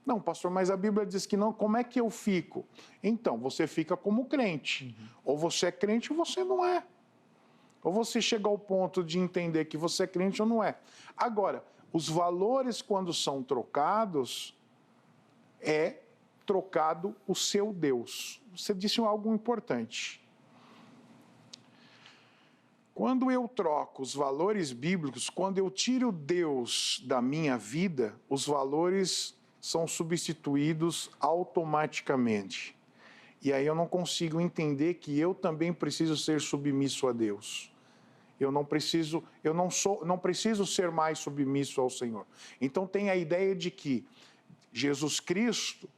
Não, pastor, mas a Bíblia diz que não, como é que eu fico? Então, você fica como crente. Ou você é crente ou você não é. Ou você chega ao ponto de entender que você é crente ou não é. Agora, os valores quando são trocados... trocado o seu Deus. Você disse algo importante. Quando eu troco os valores bíblicos, quando eu tiro Deus da minha vida, os valores são substituídos automaticamente. E aí eu não consigo entender que eu também preciso ser submisso a Deus. Eu não preciso ser mais submisso ao Senhor. Então tem a ideia de que Jesus Cristo,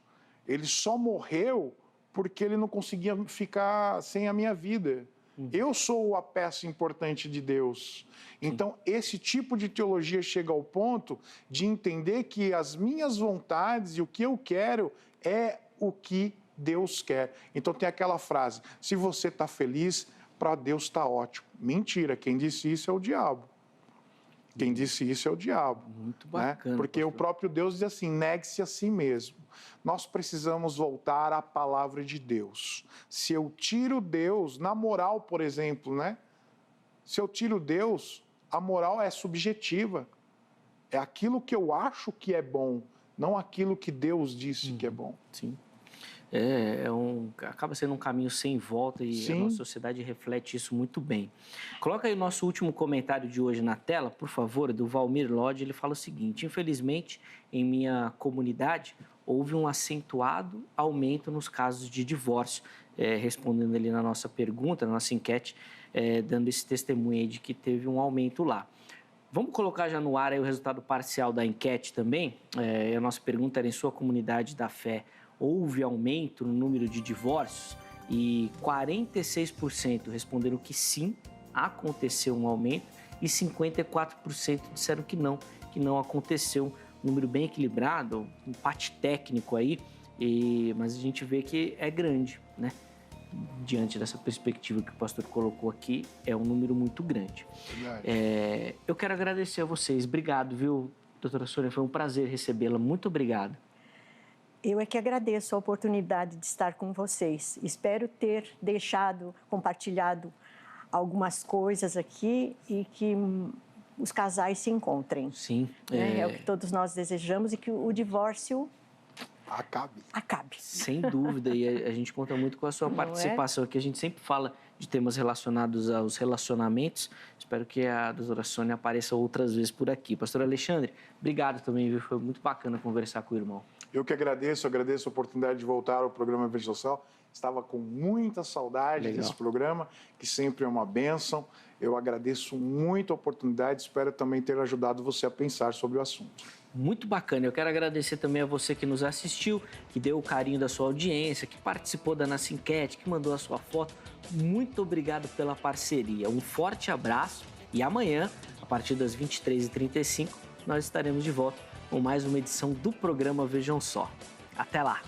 ele só morreu porque ele não conseguia ficar sem a minha vida. Eu sou a peça importante de Deus. Então, esse tipo de teologia chega ao ponto de entender que as minhas vontades e o que eu quero é o que Deus quer. Então, tem aquela frase, se você está feliz, para Deus está ótimo. Mentira, quem disse isso é o diabo. Quem disse isso é o diabo. Muito bacana. Né? Porque pastor, o próprio Deus diz assim, negue-se a si mesmo. Nós precisamos voltar à palavra de Deus. Se eu tiro Deus, na moral, por exemplo, né? Se eu tiro Deus, a moral é subjetiva. É aquilo que eu acho que é bom, não aquilo que Deus disse que é bom. Sim. acaba sendo um caminho sem volta e a nossa sociedade reflete isso muito bem. Coloca aí o nosso último comentário de hoje na tela, por favor, do Valmir Lodge. Ele fala o seguinte: infelizmente, em minha comunidade, houve um acentuado aumento nos casos de divórcio. Respondendo ali na nossa pergunta, na nossa enquete, dando esse testemunho aí de que teve um aumento lá. Vamos colocar já no ar aí o resultado parcial da enquete também. A nossa pergunta era: em sua comunidade da fé, houve aumento no número de divórcios? E 46% responderam que sim, aconteceu um aumento, e 54% disseram que não aconteceu. Um número bem equilibrado, um empate técnico aí, mas a gente vê que é grande, né? Diante dessa perspectiva que o pastor colocou aqui, é um número muito grande. Eu quero agradecer a vocês. Obrigado, viu, doutora Sônia? Foi um prazer recebê-la. Muito obrigado. Eu é que agradeço a oportunidade de estar com vocês. Espero ter compartilhado algumas coisas aqui e que os casais se encontrem. Sim. É o que todos nós desejamos, e que o divórcio acabe. Sem dúvida, e a gente conta muito com a sua participação aqui. A gente sempre fala de temas relacionados aos relacionamentos. Espero que a doutora Sônia apareça outras vezes por aqui. Pastor Alexandre, obrigado também, viu? Foi muito bacana conversar com o irmão. Eu que agradeço a oportunidade de voltar ao programa Veja Social. Estava com muita saudade desse programa, que sempre é uma bênção. Eu agradeço muito a oportunidade, espero também ter ajudado você a pensar sobre o assunto. Muito bacana. Eu quero agradecer também a você que nos assistiu, que deu o carinho da sua audiência, que participou da nossa enquete, que mandou a sua foto. Muito obrigado pela parceria. Um forte abraço e amanhã, a partir das 23h35, nós estaremos de volta com mais uma edição do programa Vejam Só. Até lá!